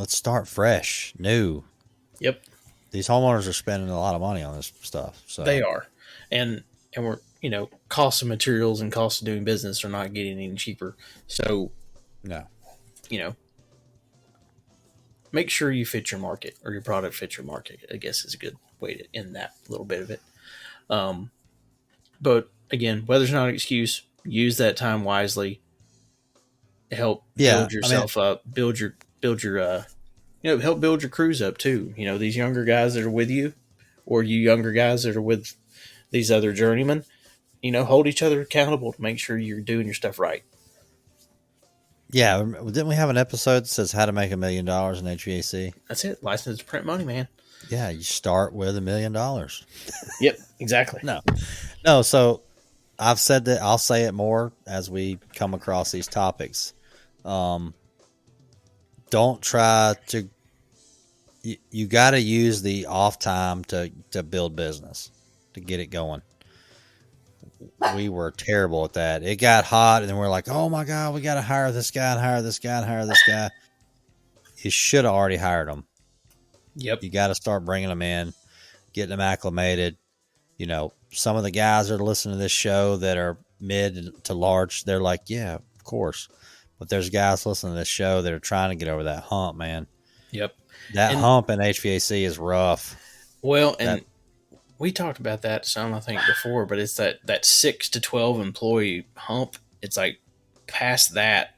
start fresh, new. Yep. these homeowners are spending a lot of money on this stuff. They So are, and we're costs of materials and costs of doing business are not getting any cheaper. So no, you know, make sure you fit your market or your product fits your market. I guess is a good way to end that little bit of it. But again, weather's not an excuse. Use that time wisely. Help yeah, build I mean, yourself up. Build your help build your crews up too. These younger guys that are with you, or you younger guys that are with these other journeymen. Hold each other accountable to make sure you're doing your stuff right. yeah. Didn't we have an episode that says how to make $1 million in HVAC? That's it. License to print money, man. Yeah, you start with $1 million. Yep, exactly. No. So I've said that. I'll say it more as we come across these topics. Don't try to. You got to use the off time to build business, to get it going. We were terrible at that. It got hot, and then we're like, "Oh my god, we got to hire this guy and hire this guy and hire this guy." You should have already hired them. Yep. You got to start bringing them in, getting them acclimated. Some of the guys that are listening to this show that are mid to large, they're like, "Yeah, of course." But there's guys listening to this show that are trying to get over that hump, man. Yep. That hump in HVAC is rough. Well, and we talked about that some, I think, before, but it's that 6 to 12 employee hump. It's like past that,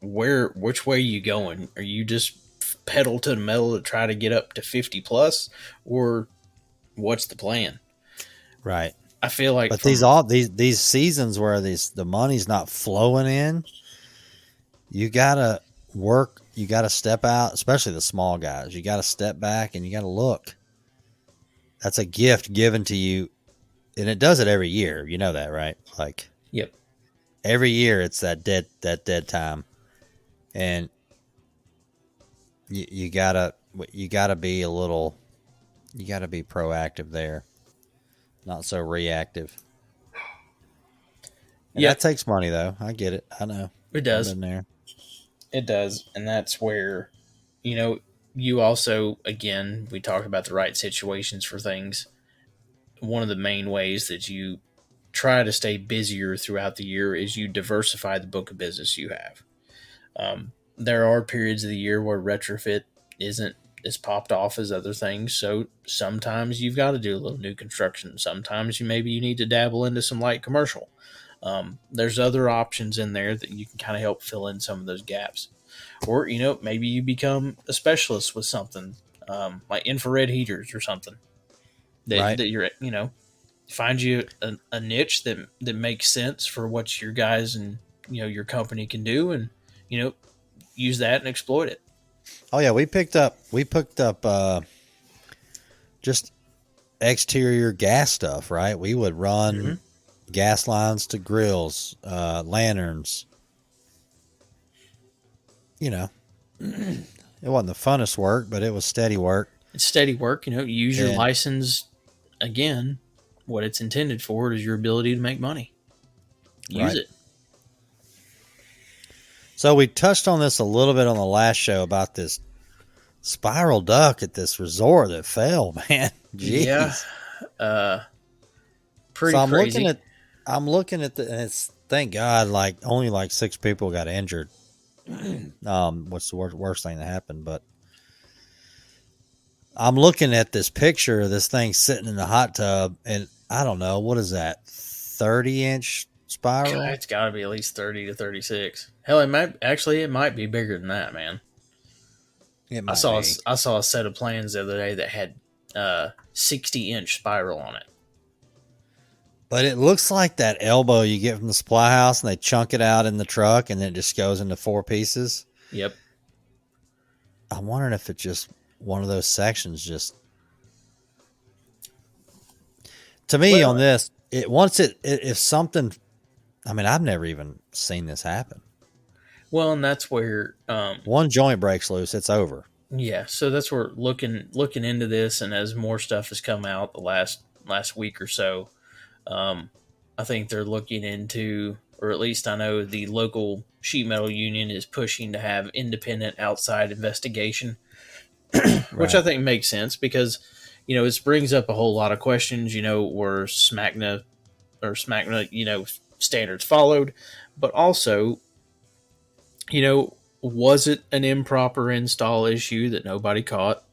which way are you going? Are you just pedal to the metal to try to get up to 50 plus, or what's the plan? Right. I feel like, but these seasons where the money's not flowing in, you gotta work. You gotta step out, especially the small guys. You gotta step back and you gotta look. That's a gift given to you, and it does it every year. You know that, right? Like, yep. Every year it's that dead time, and you gotta be a little. You gotta be proactive there, not so reactive. Yeah, that takes money though. I get it. I know it does. I've been there. It does, and that's where, you also, again, we talk about the right situations for things. One of the main ways that you try to stay busier throughout the year is you diversify the book of business you have. There are periods of the year where retrofit isn't as popped off as other things, so sometimes you've got to do a little new construction. Sometimes you need to dabble into some light commercial. There's other options in there that you can kind of help fill in some of those gaps. Or, maybe you become a specialist with something, like infrared heaters or something that you're, find you a niche that makes sense for what your guys and, your company can do, and, use that and exploit it. Oh yeah. We picked up, just exterior gas stuff, right? We would run gas lines to grills, lanterns. It wasn't the funnest work, but it was steady work. It's steady work. Use your license. Again, what it's intended for is your ability to make money. Use it. So we touched on this a little bit on the last show about this spiral duct at this resort that fell, man. Jeez. Yeah. Pretty so crazy. I'm looking at and it's, thank God, like only like 6 people got injured. What's the worst thing that happened? But I'm looking at this picture of this thing sitting in the hot tub, and I don't know, what is that, 30-inch spiral? God, it's got to be at least 30 to 36. Hell, it might be bigger than that, man. I saw a set of plans the other day that had 60-inch spiral on it. But it looks like that elbow you get from the supply house, and they chunk it out in the truck, and then it just goes into 4 pieces. Yep. I'm wondering if it's just one of those sections. Just to me, on this, if something. I mean, I've never even seen this happen. Well, and that's where one joint breaks loose, it's over. Yeah, so that's where looking into this, and as more stuff has come out the last week or so. I think they're looking into, or at least I know the local sheet metal union is pushing to have independent outside investigation, which I think makes sense because, This brings up a whole lot of questions. Were SMACNA, standards followed, but also, was it an improper install issue that nobody caught?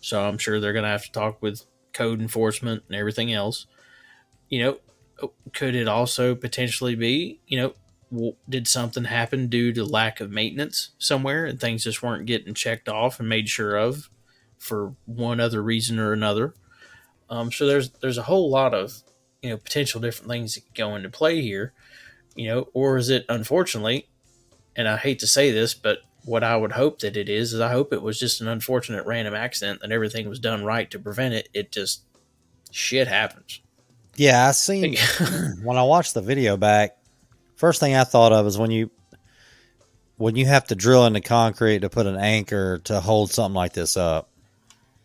So I'm sure they're going to have to talk with code enforcement and everything else. Could it also potentially be, did something happen due to lack of maintenance somewhere and things just weren't getting checked off and made sure of for one other reason or another? So there's a whole lot of potential different things that go into play here, or is it, unfortunately, and I hate to say this, but what I would hope that it is I hope it was just an unfortunate random accident and everything was done right to prevent it. It just, shit happens. Yeah, I seen when I watched the video back, first thing I thought of is when you have to drill into concrete to put an anchor to hold something like this up.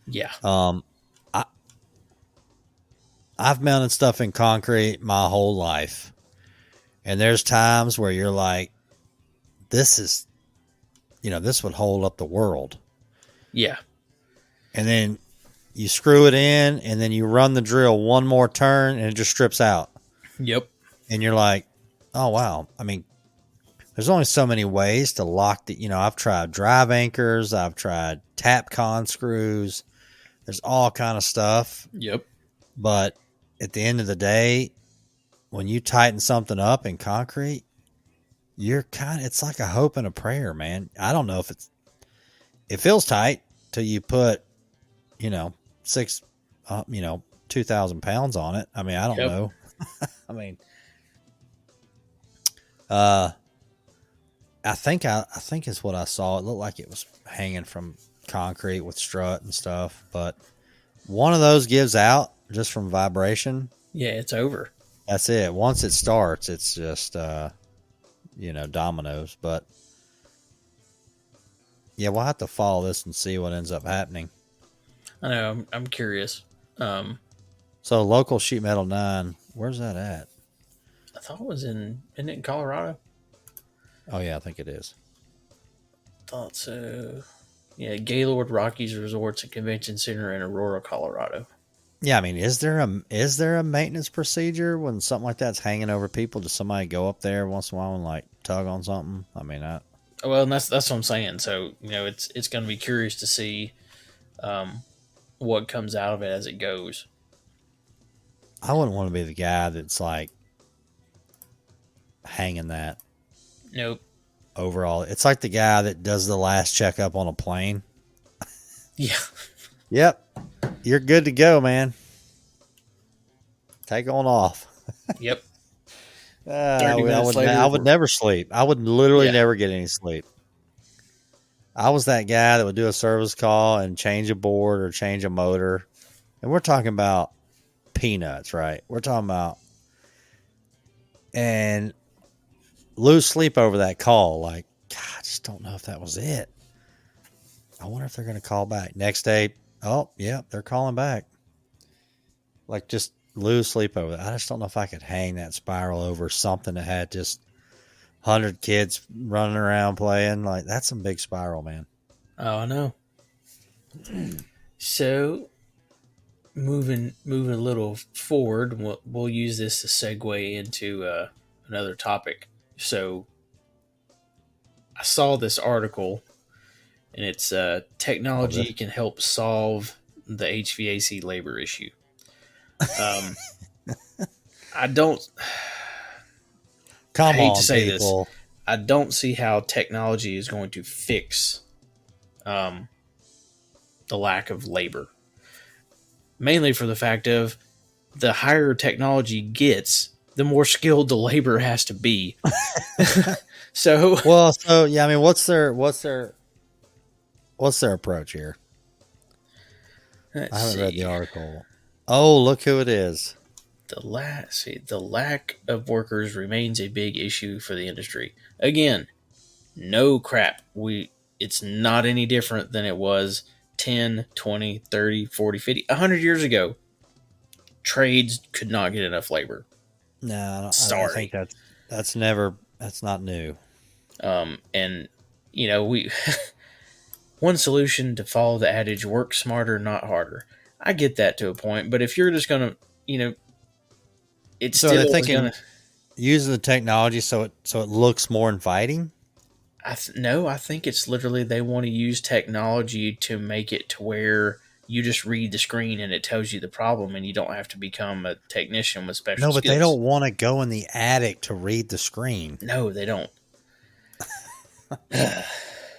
Yeah. I've mounted stuff in concrete my whole life. And there's times where you're like, this would hold up the world. Yeah. And then you screw it in and then you run the drill one more turn and it just strips out. Yep. And you're like, oh, wow. I mean, there's only so many ways to lock the, I've tried drive anchors. I've tried tap con screws. There's all kind of stuff. Yep. But at the end of the day, when you tighten something up in concrete, it's like a hope and a prayer, man. I don't know if it feels tight till you put, 2,000 pounds on it. I mean, I don't know. I mean, I think is what I saw. It looked like it was hanging from concrete with strut and stuff, but one of those gives out just from vibration. Yeah, it's over. That's it. Once it starts, it's just, dominoes. But yeah, we'll have to follow this and see what ends up happening. I know. I'm curious. So local sheet metal 9, where's that at? I thought it was isn't it in Colorado? Oh yeah, I think it is. Thought so. Yeah, Gaylord Rockies Resorts and Convention Center in Aurora, Colorado. Yeah, I mean, is there a maintenance procedure when something like that's hanging over people? Does somebody go up there once in a while and like tug on something? I mean, well, and that's what I'm saying. So it's going to be curious to see what comes out of it as it goes. I wouldn't want to be the guy that's like hanging that. Nope. Overall, it's like the guy that does the last checkup on a plane. Yeah. Yep. You're good to go, man. Take on off. Yep. I would never sleep. I would literally never get any sleep. I was that guy that would do a service call and change a board or change a motor. And we're talking about peanuts, right? We're talking about and lose sleep over that call. Like, God, I just don't know if that was it. I wonder if they're going to call back. Next day, oh, yeah, they're calling back. Like, just lose sleep over that. I just don't know if I could hang that spiral over something that had just 100 kids running around playing. Like, that's some big spiral, man. Oh, I know. So, moving a little forward, we'll use this to segue into another topic. So, I saw this article, and it's technology can help solve the HVAC labor issue. I don't. Come I hate on, to say people. this. I don't see how technology is going to fix the lack of labor. Mainly for the fact of the higher technology gets, the more skilled the labor has to be. So yeah, I mean, what's their approach here? I haven't read the article. Oh, look who it is. The lack of workers remains a big issue for the industry. Again, no crap. It's not any different than it was 10, 20, 30, 40, 50, 100 years ago. Trades could not get enough labor. No, sorry. I think that's not new. And we one solution to follow the adage, work smarter, not harder. I get that to a point, but if you're just gonna, you know, it's So still they're is thinking gonna. using the technology so it looks more inviting. No, I think it's literally they want to use technology to make it to where you just read the screen and it tells you the problem, and you don't have to become a technician with special No, but they skills. don't want to go in the attic to read the screen. No, they don't.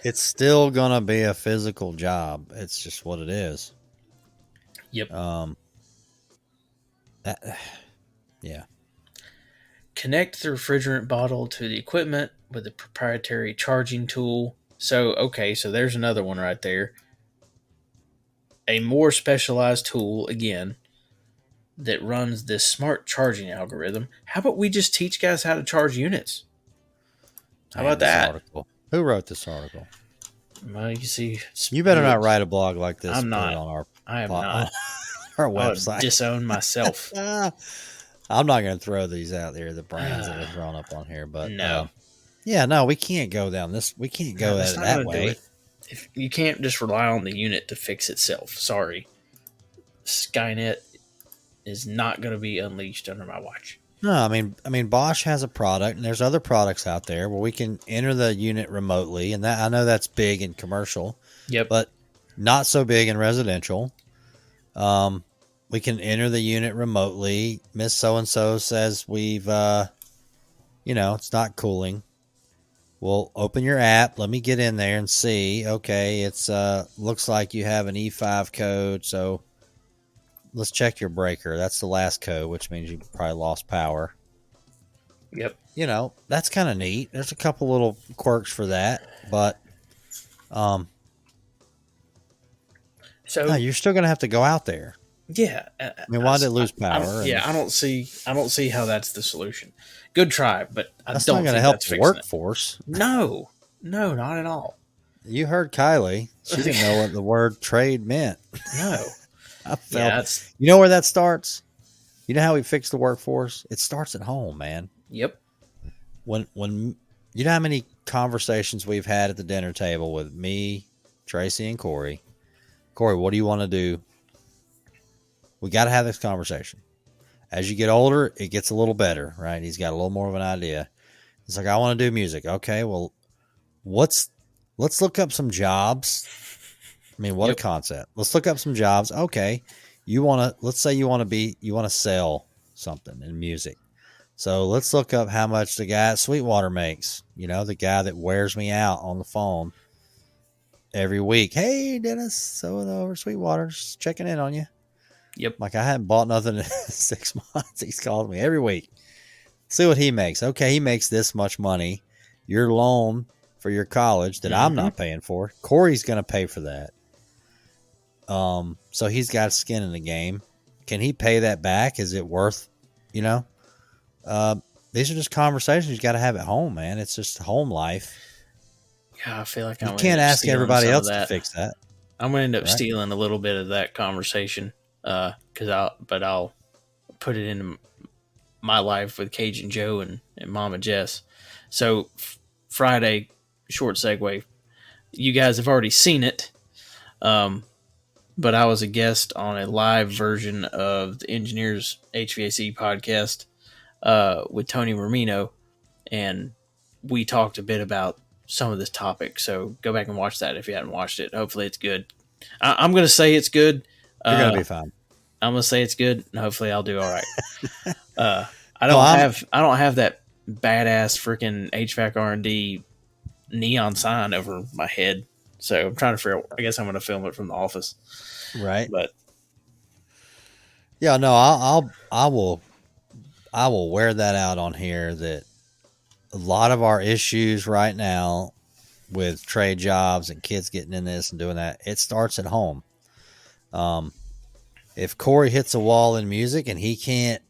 It's still gonna be a physical job. It's just what it is. Yep. That, yeah. Connect the refrigerant bottle to the equipment with a proprietary charging tool. So, okay, so there's another one right there. A more specialized tool, again, that runs this smart charging algorithm. How about we just teach guys how to charge units? How Man, about this that? article. Who wrote this article? Well, you see, You better not write a blog like this. I'm Put not. it on I am on not. our I would website. disown myself. I'm not going to throw these out there, the brands that are thrown up on here, but No. yeah, no, we can't go down this. We can't go That's at it not that gonna do way. it. If you can't just rely on the unit to fix itself. Sorry, Skynet is not going to be unleashed under my watch. No, I mean, Bosch has a product, and there's other products out there where we can enter the unit remotely, and that I know that's big in commercial, Yep. but not so big in residential. We can enter the unit remotely. Miss So and So says we've, it's not cooling. Well, open your app. Let me get in there and see. Okay, it's looks like you have an E5 code, so let's check your breaker. That's the last code, which means you probably lost power. Yep. That's kind of neat. There's a couple little quirks for that, but no, you're still gonna have to go out there. Yeah. I mean, why did it lose power? I don't see how that's the solution. Good try, but That's don't not going to think help that's the fixing it. workforce. No, not at all. You heard Kylie. She didn't know what the word trade meant. No. I felt. You know where that starts? You know how we fix the workforce? It starts at home, man. Yep. When you know how many conversations we've had at the dinner table with me, Tracy, and Corey. Corey, what do you want to do? We got to have this conversation. As you get older, it gets a little better, right? He's got a little more of an idea. It's like, I want to do music. Okay, well, let's look up some jobs. I mean, what a concept. Let's look up some jobs. Okay, let's say you want to sell something in music. So let's look up how much the guy at Sweetwater makes. The guy that wears me out on the phone every week. Hey, Dennis, so over Sweetwater, just checking in on you. Yep. Like I hadn't bought nothing in 6 months. He's called me every week. See what he makes. Okay, he makes this much money. Your loan for your college that I'm not paying for. Corey's going to pay for that. So he's got skin in the game. Can he pay that back? Is it worth, these are just conversations you got to have at home, man. It's just home life. Yeah, I feel like you can't ask everybody else to fix that. I'm going to end up stealing a little bit of that conversation. I'll put it into my life with Cajun Joe and Mama Jess. So Friday, short segue. You guys have already seen it, but I was a guest on a live version of the Engineers HVAC podcast with Tony Romino, and we talked a bit about some of this topic. So go back and watch that if you haven't watched it. Hopefully it's good. I'm going to say it's good. You're going to be fine. I'm gonna say it's good, and hopefully I'll do all right. I don't have that badass freaking HVAC R&D neon sign over my head, so I'm trying to figure out. I guess I'm gonna film it from the office, right? But yeah, no, I will wear that out on here. That a lot of our issues right now with trade jobs and kids getting in this and doing that, it starts at home. If Corey hits a wall in music and he can't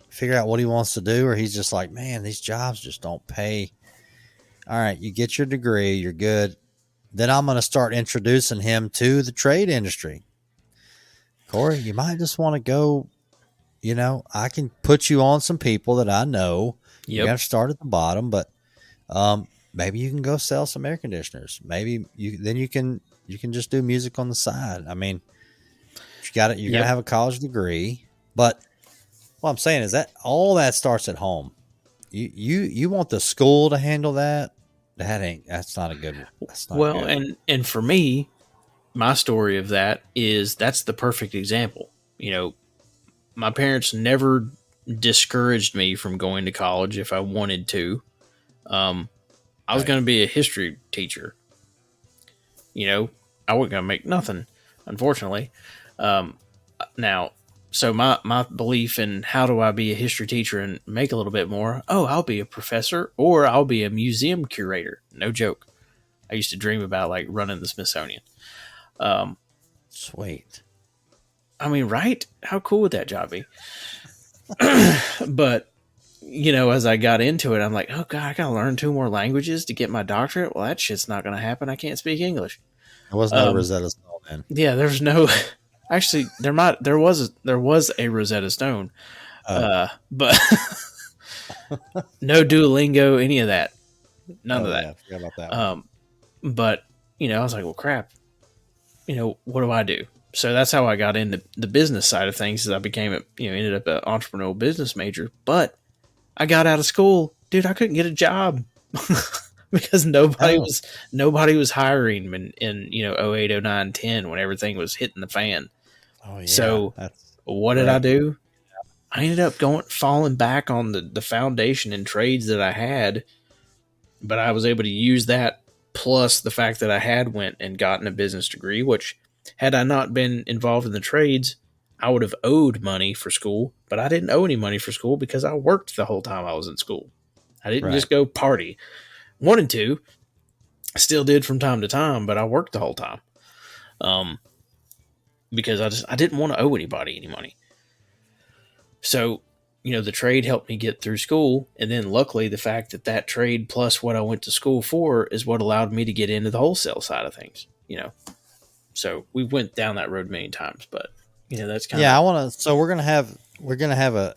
figure out what he wants to do, or he's just like, man, these jobs just don't pay. All right, you get your degree, you're good. Then I'm going to start introducing him to the trade industry. Corey, you might just want to go, I can put you on some people that I know. Yep. You got to start at the bottom, but maybe you can go sell some air conditioners. Maybe you can just do music on the side. I mean, got it. You're going to have a college degree, but what I'm saying is that all that starts at home. You want the school to handle that? That's not a good one. That's not Well, good. and for me, my story of that is that's the perfect example. My parents never discouraged me from going to college if I wanted to. I was going to be a history teacher. I wasn't going to make nothing, unfortunately. Now, so my belief in how do I be a history teacher and make a little bit more? Oh, I'll be a professor or I'll be a museum curator. No joke. I used to dream about like running the Smithsonian. Sweet. I mean, right? How cool would that job be? But as I got into it, I'm like, oh god, I gotta learn 2 more languages to get my doctorate. Well, that shit's not gonna happen. I can't speak English. There was no Rosetta Stone, man. Yeah, there's no. Actually, there was a Rosetta Stone, but no Duolingo, any of that, none of that. Yeah, I forgot about that. But I was like, well, crap. What do I do? So that's how I got into the business side of things. As I became ended up an entrepreneurial business major. But I got out of school, dude. I couldn't get a job because nobody was hiring in 08, 09, 10 when everything was hitting the fan. Oh yeah. So what did I do? I ended up falling back on the foundation and trades that I had, but I was able to use that plus the fact that I had went and gotten a business degree, which had I not been involved in the trades, I would have owed money for school, but I didn't owe any money for school because I worked the whole time I was in school. I didn't just go party. Wanted to, still did from time to time, but I worked the whole time. Because I didn't want to owe anybody any money. So, the trade helped me get through school. And then luckily the fact that trade plus what I went to school for is what allowed me to get into the wholesale side of things, So we went down that road many times, but that's kind of. Yeah, I want to, so we're going to have a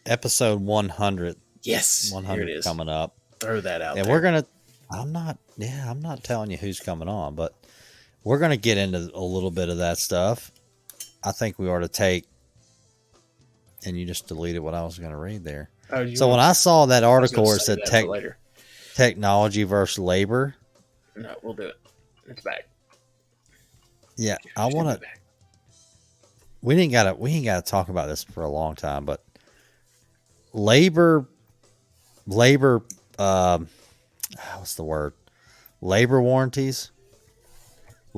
episode 100. Yes. 100 is coming up. Throw that out. Yeah, there. I'm not telling you who's coming on, but we're going to get into a little bit of that stuff. I think we ought to take, and you just deleted what I was going to read there. So when I saw that article where it said technology versus labor. No, we'll do it. It's back. Yeah, I want to. We ain't got to talk about this for a long time, but labor. What's the word? Labor warranties.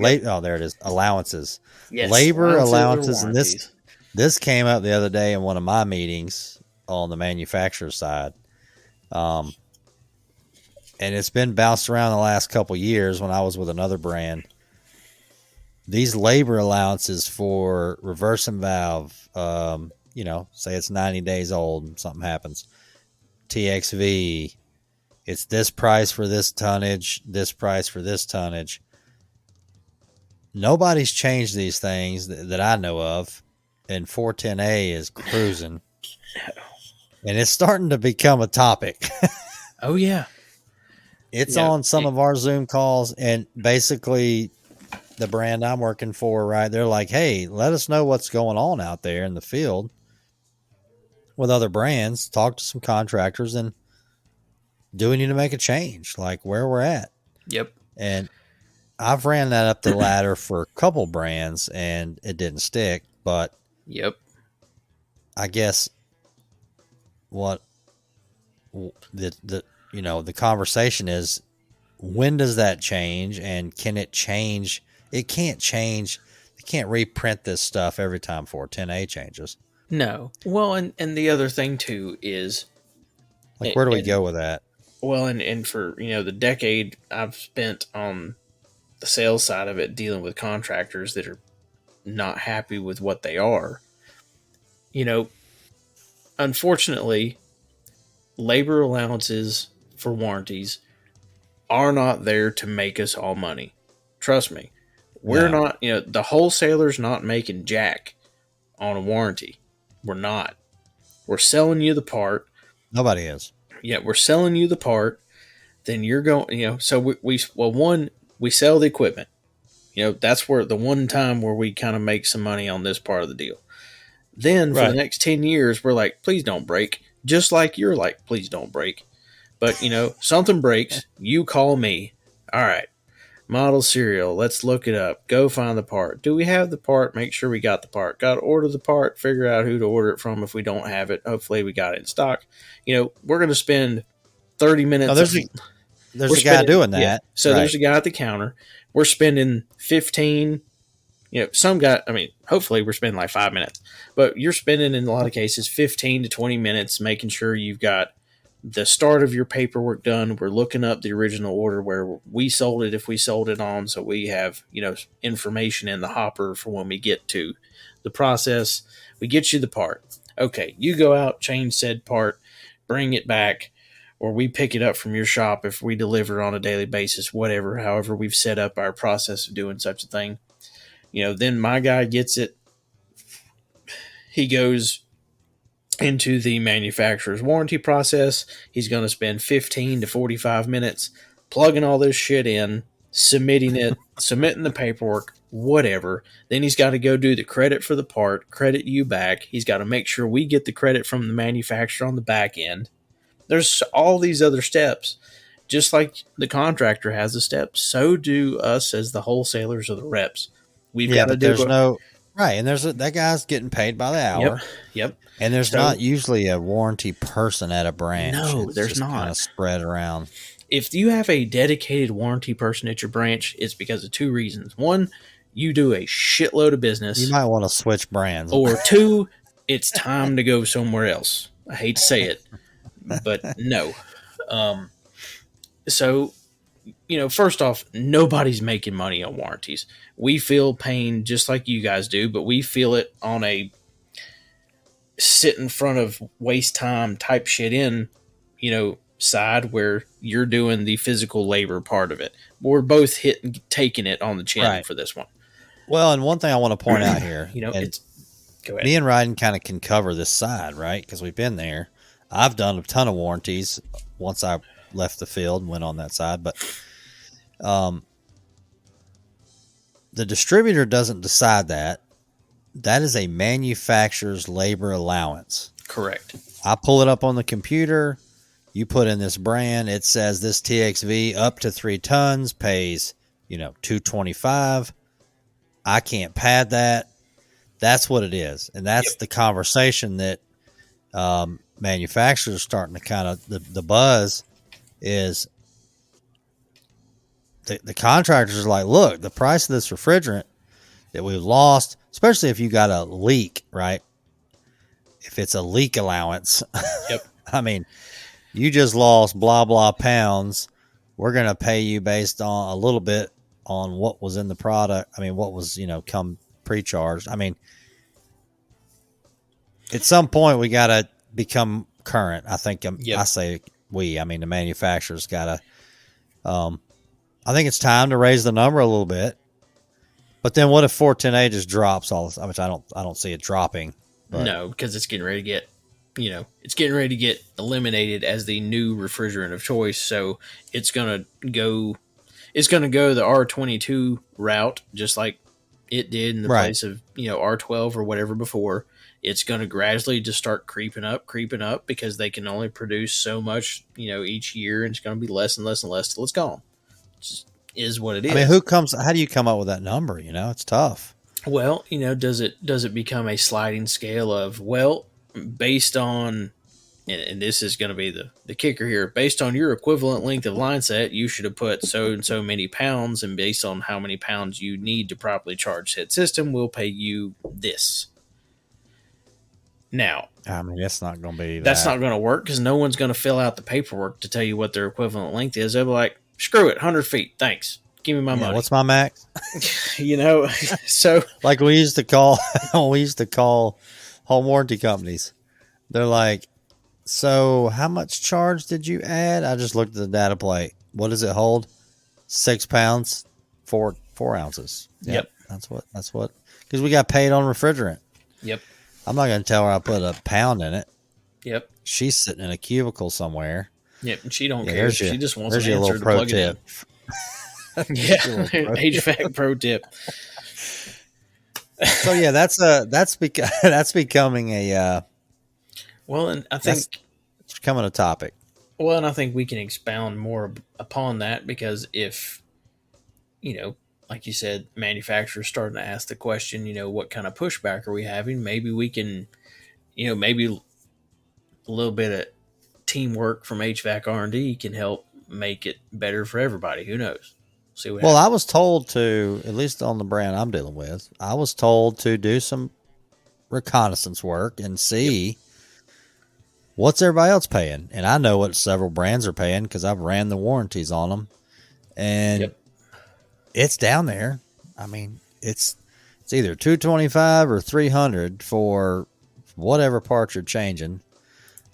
Oh, there it is. Allowances. Yes, labor allowances, and this came up the other day in one of my meetings on the manufacturer side, and it's been bounced around the last couple years when I was with another brand. These labor allowances for reversing valve, say it's 90 days old and something happens. TXV, it's this price for this tonnage, this price for this tonnage. Nobody's changed these things that I know of, and 410A is cruising. And it's starting to become a topic. Oh, yeah. It's on some of our Zoom calls, and basically the brand I'm working for, right, they're like, hey, let us know what's going on out there in the field with other brands. Talk to some contractors, and do we need to make a change, like where we're at? Yep. And I've ran that up the ladder for a couple brands, and it didn't stick, but yep. I guess what the conversation is, when does that change, and can it change? It can't change. You can't reprint this stuff every time 410A changes. No. Well, and the other thing too is, like, where do we go with that? Well, and for the decade I've spent on the sales side of it, dealing with contractors that are not happy with what they are. Unfortunately, labor allowances for warranties are not there to make us all money. Trust me. We're not, the wholesaler's not making jack on a warranty. We're not. We're selling you the part. Nobody is. Yeah, we're selling you the part. Then you're going, so we sell the equipment. That's where the one time where we kind of make some money on this part of the deal. Then for the Right. next 10 years, we're like, please don't break. Just like you're like, please don't break. But, something breaks, you call me. All right. Model serial. Let's look it up. Go find the part. Do we have the part? Make sure we got the part. Got to order the part. Figure out who to order it from if we don't have it. Hopefully we got it in stock. We're going to spend 30 minutes. No, there's a guy doing that. Yeah. So right. There's a guy at the counter. We're spending 15. Some guy, hopefully we're spending like 5 minutes. But you're spending, in a lot of cases, 15 to 20 minutes making sure you've got the start of your paperwork done. We're looking up the original order where we sold it, if we sold it on, so we have information in the hopper for when we get to the process. We get you the part. Okay, you go out, change said part, bring it back, or we pick it up from your shop if we deliver on a daily basis, whatever, however we've set up our process of doing such a thing. Then my guy gets it. He goes into the manufacturer's warranty process. He's going to spend 15 to 45 minutes plugging all this shit in, submitting the paperwork, whatever. Then he's got to go do the credit for the part, credit you back. He's got to make sure we get the credit from the manufacturer on the back end. There's all these other steps. Just like the contractor has the steps, so do us as the wholesalers or the reps. We've got to do right, and that guy's getting paid by the hour. Yep. And there's not usually a warranty person at a branch. No, it's there's just not. Kind of spread around. If you have a dedicated warranty person at your branch, it's because of two reasons. One, you do a shitload of business. You might want to switch brands. Or two, it's time to go somewhere else. I hate to say it, but no. So, first off, nobody's making money on warranties. We feel pain just like you guys do, but we feel it on a sit in front of waste time type shit in, side where you're doing the physical labor part of it. We're both taking it on the chin for this one. Well, and one thing I want to point out here, go ahead. Me and Rhydon kind of can cover this side, right? Because we've been there. I've done a ton of warranties once I left the field and went on that side, but the distributor doesn't decide that. That is a manufacturer's labor allowance. Correct. I pull it up on the computer. You put in this brand. It says this TXV up to 3 tons pays, $225. I can't pad that. That's what it is. And that's the conversation that manufacturers are starting to kind of, the buzz is the contractors are like, look, the price of this refrigerant that we've lost, especially if you got a leak, right? If it's a leak allowance, you just lost blah, blah pounds. We're going to pay you based on a little bit on what was in the product. What was, come pre-charged. At some point we got to become current. I think I say the manufacturer's got to, I think it's time to raise the number a little bit. But then what if 410A just drops all this? Which I don't see it dropping. But. No, because it's getting ready to get, it's getting ready to get eliminated as the new refrigerant of choice. So it's gonna go the R22 route, just like it did in the place of R12 or whatever before. It's gonna gradually just start creeping up because they can only produce so much, each year, and it's gonna be less and less and less till it's gone. It just is what it is. How do you come up with that number? It's tough. Well, does it become a sliding scale of, based on, and this is going to be the kicker here, based on your equivalent length of line set, you should have put so and so many pounds, and based on how many pounds you need to properly charge said system, we'll pay you this. Now, that's not going to be That's not going to work because no one's going to fill out the paperwork to tell you what their equivalent length is. They'll be like, screw it, 100 feet, thanks. Give me my money. What's my max? So like we used to call home warranty companies. They're like, so how much charge did you add? I just looked at the data plate. What does it hold? 6 pounds, 4 ounces. Yep. That's what, because we got paid on refrigerant. Yep. I'm not going to tell her I put a pound in it. Yep. She's sitting in a cubicle somewhere. Yep. And she don't care. She just wants an your answer little to pro plug tip. it Yeah, Your little pro tip. HVAC pro tip. So yeah, that's becoming a Well, and I that's think becoming a topic. well, and I think we can expound more upon that because if like you said, manufacturers starting to ask the question, what kind of pushback are we having? Maybe we can, maybe a little bit of teamwork from HVAC R&D can help make it better for everybody. Who knows? See what Well, happens. I was told to, at least on the brand I'm dealing with, I was told to do some reconnaissance work and Yep. see what's everybody else paying. And I know what several brands are paying because I've ran the warranties on them, and Yep. it's down there. I mean, it's either 225 or 300 for whatever parts you're changing.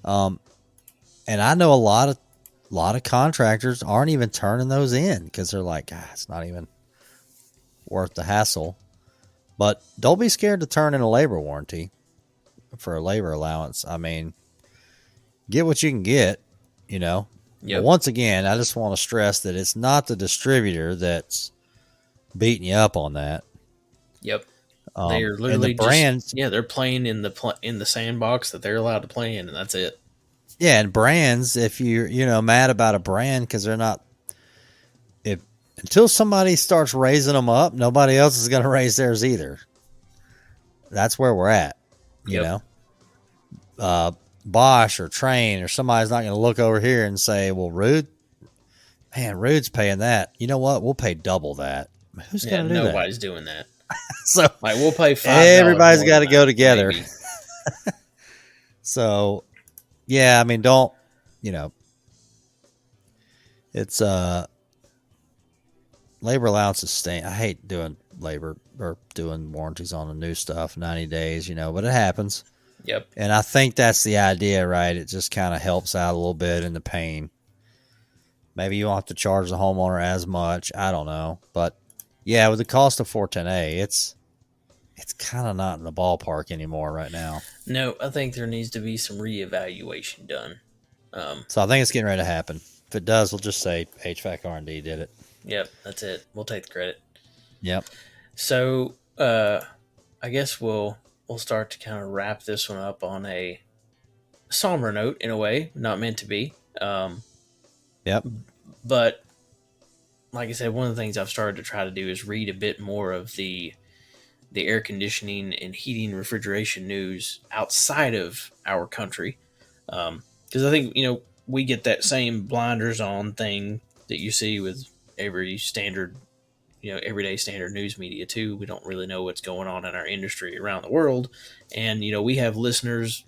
And I know a lot of contractors aren't even turning those in because they're like, it's not even worth the hassle. But don't be scared to turn in a labor warranty for a labor allowance. I mean, get what you can get, But Yep. once again, I just want to stress that it's not the distributor that's beating you up on that. Yep. They are And the literally brands, they're playing in the sandbox that they're allowed to play in, and that's it. yeah, and brands, if you're mad about a brand because they're not, if until somebody starts raising them up, nobody else is going to raise theirs either. That's where we're at, Yep. Bosch or Train or somebody's not going to look over here and say, well, Rude's paying that. You know what? We'll pay double that. Who's Yeah, going to do that? nobody's doing that. So Like we'll pay $5. everybody's more got to than go that, together. maybe. So, yeah, I mean, don't, it's, labor allowances staying. I hate doing labor or doing warranties on the new stuff, 90 days, but it happens. Yep. And I think that's the idea, right? It just kind of helps out a little bit in the pain. Maybe you won't have to charge the homeowner as much. I don't know. But yeah, with the cost of 410A, it's kind of not in the ballpark anymore right now. No, I think there needs to be some reevaluation done. So I think it's getting ready to happen. If it does, we'll just say HVAC R&D did it. Yep, that's it. We'll take the credit. Yep. So, I guess we'll start to kind of wrap this one up on a somber note in a way, not meant to be. Yep. But like I said, one of the things I've started to try to do is read a bit more of the air conditioning and heating refrigeration news outside of our country. Because I think, we get that same blinders on thing that you see with every standard, everyday standard news media too. We don't really know what's going on in our industry around the world. And, we have listeners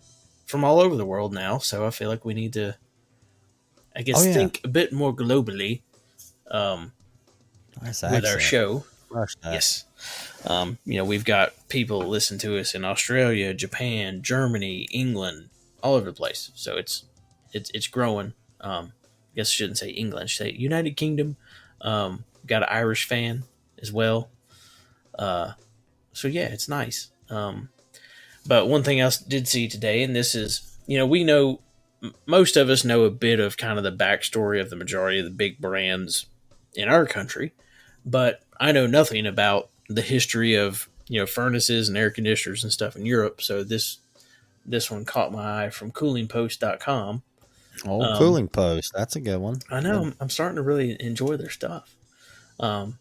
from all over the world now. So I feel like we need to, I guess, think a bit more globally Nice with our accent. show. That. Yes. We've got people that listen to us in Australia, Japan, Germany, England, all over the place. So it's growing. I guess I shouldn't say England, I should say United Kingdom. Got an Irish fan as well. So yeah, it's nice. But one thing I did see today, and this is, we know, most of us know a bit of kind of the backstory of the majority of the big brands in our country, but I know nothing about the history of, furnaces and air conditioners and stuff in Europe. So this one caught my eye from coolingpost.com. Cooling Post. That's a good one. I know. I'm starting to really enjoy their stuff. But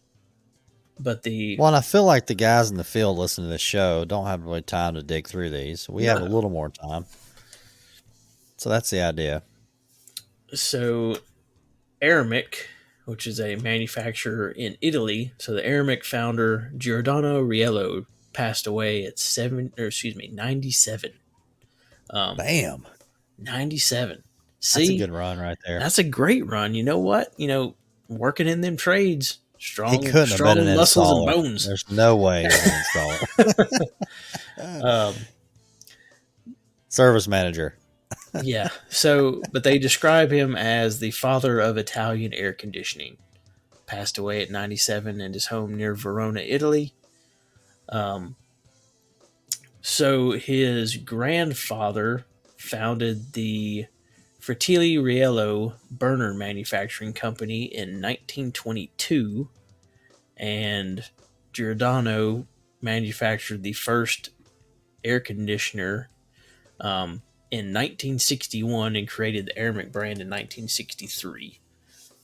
and I feel like the guys in the field listening to this show don't have really time to dig through these. We have a little more time. So that's the idea. So Aramic, which is a manufacturer in Italy. So the Aramic founder, Giordano Riello, passed away at 97. Bam. 97. See, that's a good run right there. That's a great run. You know what? Working in them trades, strong muscles and bones. There's no way he can install it. Service manager. Yeah. So, but they describe him as the father of Italian air conditioning. Passed away at 97 in his home near Verona, Italy. So his grandfather founded the Fratelli Riello burner manufacturing company in 1922, and Giordano manufactured the first air conditioner in 1961 and created the Aramec brand in 1963.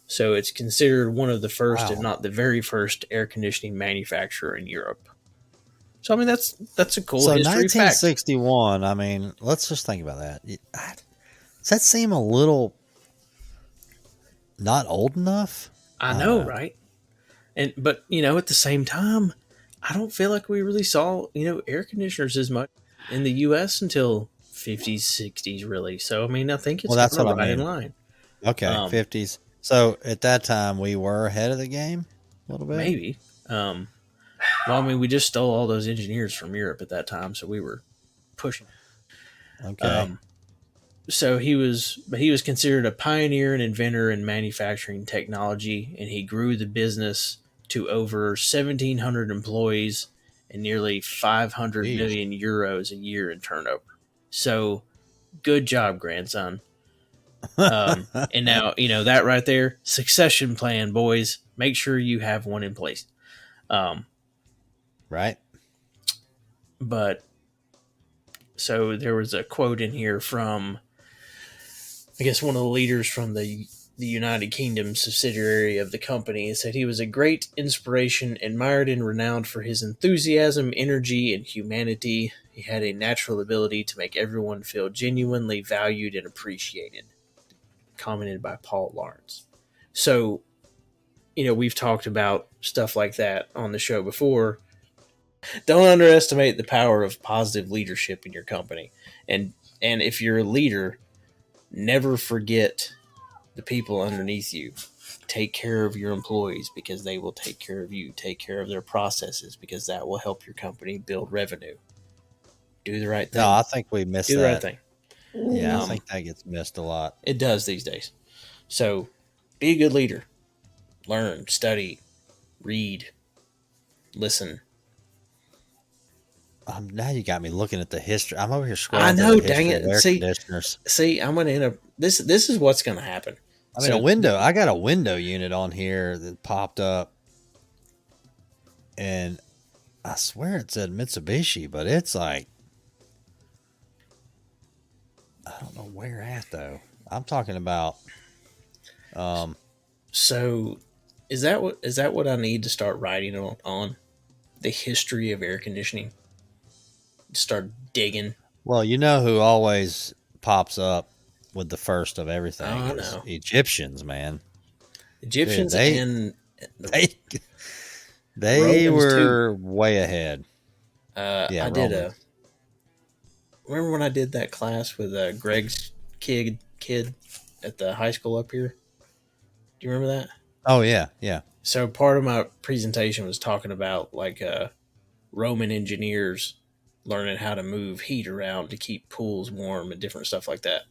So it's considered one of the first, if Wow. not the very first, air conditioning manufacturer in Europe. So I mean that's a cool So history fact. 1961. I mean, let's just think about that. Does that seem a little not old enough? I I don't know, know. right? But at the same time, I don't feel like we really saw air conditioners as much in the U.S. until 50s, 60s, really. So I mean, I think it's Well, that's kind what of I right in mean. line. Okay, 50s. So at that time, we were ahead of the game a little bit. Maybe. Well, I mean, we just stole all those engineers from Europe at that time, so we were pushing. Okay. So he was considered a pioneer and inventor in manufacturing technology, and he grew the business to over 1,700 employees and nearly 500 Jeez. million euros a year in turnover. So good job, grandson. And now that right there, succession plan, boys. Make sure you have one in place. Right. But so there was a quote in here from, I guess, one of the leaders from the United Kingdom subsidiary of the company. It said he was a great inspiration, admired and renowned for his enthusiasm, energy, and humanity. He had a natural ability to make everyone feel genuinely valued and appreciated. Commented by Paul Lawrence. So, we've talked about stuff like that on the show before. Don't underestimate the power of positive leadership in your company. And if you're a leader, never forget the people underneath you. Take care of your employees because they will take care of you. Take care of their processes because that will help your company build revenue. Do the right thing. No, I think we missed Do that. the right thing. Yeah, I think that gets missed a lot. It does these days. So be a good leader. Learn, study, read, listen. Now you got me looking at the history. I'm over here scrolling. I know, through the dang history of it. air conditioners. See, I'm going to end up. This is what's going to happen. I mean, I got a window unit on here that popped up, and I swear it said Mitsubishi, but it's like, I don't know where at though. I'm talking about. So, is that what I need to start writing on the history of air conditioning? Start digging. Well, you know who always pops up with the first of everything is Egyptians, man. Egyptians. Dude, and they Romans were too. way ahead. I did remember when I did that class with Greg's kid at the high school up here? Do you remember that? Oh yeah, yeah. So part of my presentation was talking about Roman engineers learning how to move heat around to keep pools warm and different stuff like that.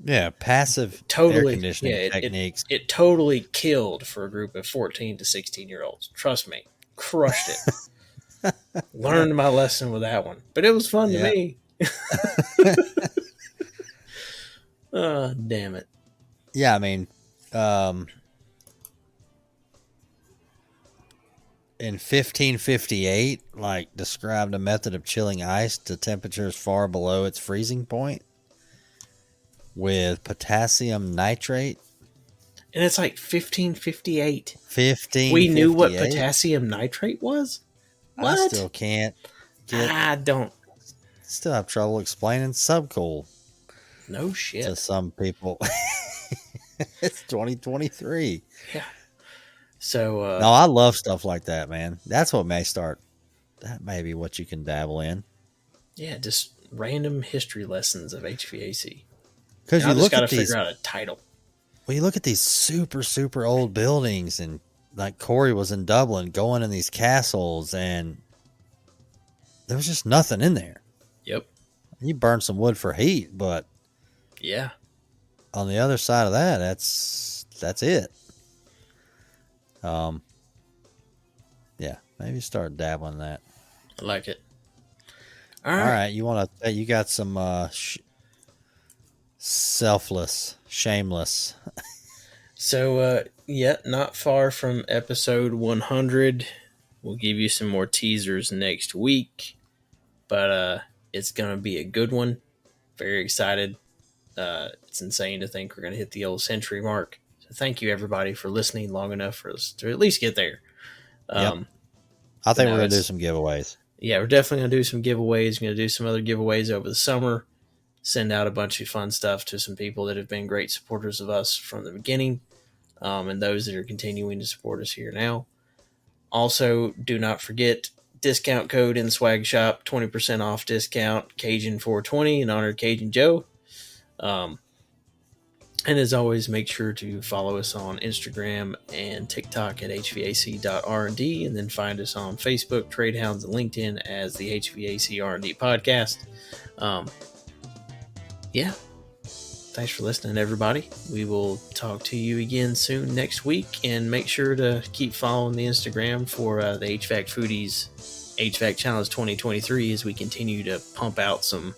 Yeah, passive Totally, air conditioning techniques. It totally killed for a group of 14 to 16-year-olds. Trust me, crushed it. Learned my lesson with that one, but it was fun to me. Damn it. Yeah, I mean, in 1558, described a method of chilling ice to temperatures far below its freezing point with potassium nitrate. And it's 1558. 1558. We knew what potassium nitrate was? What? I still can't get. I don't. Still have trouble explaining subcool. No shit. To some people. It's 2023. Yeah. So no, I love stuff like that, man. That's what may start. That may be what you can dabble in. Yeah, just random history lessons of HVAC. Because you just got to these, figure out a title. Well, you look at these super, super old buildings, and like Corey was in Dublin, going in these castles, and there was just nothing in there. Yep. You burn some wood for heat, but yeah, on the other side of that, that's it. Yeah, maybe start dabbling in that. I like it. All right. You got some selfless, shameless. So, not far from episode 100. We'll give you some more teasers next week, but it's going to be a good one. Very excited. It's insane to think we're going to hit the old century mark. So, thank you everybody for listening long enough for us to at least get there. Yep. I think we're going to do some giveaways. Yeah, we're definitely going to do some giveaways. We're going to do some other giveaways over the summer. Send out a bunch of fun stuff to some people that have been great supporters of us from the beginning. And those that are continuing to support us here now. Also, do not forget, discount code in the swag shop, 20% off discount, Cajun 420 in honor of Cajun Joe. And as always, make sure to follow us on Instagram and TikTok at hvac.rnd, and then find us on Facebook, Trade Hounds, and LinkedIn as the HVAC R&D podcast. Yeah. Thanks for listening, everybody. We will talk to you again soon next week, and make sure to keep following the Instagram for the HVAC Foodies HVAC Challenge 2023 as we continue to pump out some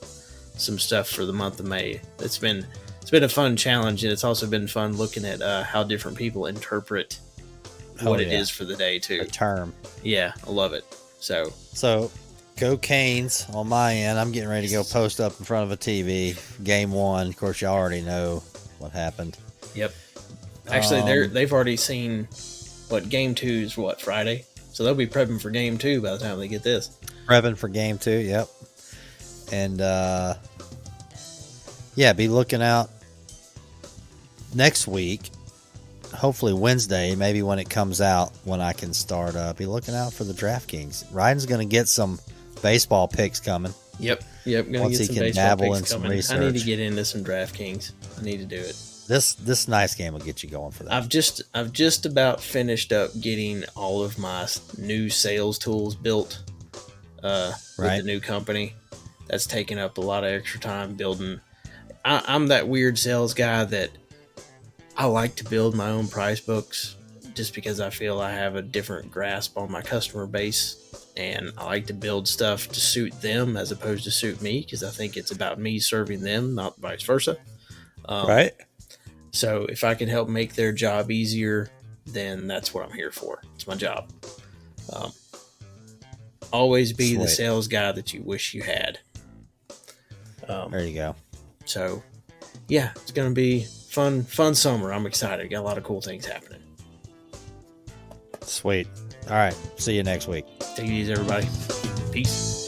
stuff for the month of May. It's been a fun challenge, and it's also been fun looking at how different people interpret what it is for the day too. A term. Yeah, I love it. So go Canes on my end. I'm getting ready to go post up in front of a TV. Game 1. Of course, y'all already know what happened. Yep. Actually, they've already seen game 2 is Friday. So they'll be prepping for game 2 by the time they get this. Prepping for game 2, yep. And, be looking out next week. Hopefully Wednesday, maybe when it comes out, when I can start up. Be looking out for the DraftKings. Ryan's going to get some baseball picks coming. Yep. Gonna Once get he some can dabble in some research. I need to get into some DraftKings. I need to do it. This nice game will get you going for that. I've just about finished up getting all of my new sales tools built with the new company. That's taken up a lot of extra time building. I'm that weird sales guy that I like to build my own price books just because I feel I have a different grasp on my customer base, and I like to build stuff to suit them as opposed to suit me, because I think it's about me serving them, not vice versa. Right. So if I can help make their job easier, then that's what I'm here for. It's my job. Always be the sales guy that you wish you had. There you go. So, yeah, it's going to be fun summer. I'm excited. Got a lot of cool things happening. Sweet. All right. See you next week. Take it easy, everybody. Peace.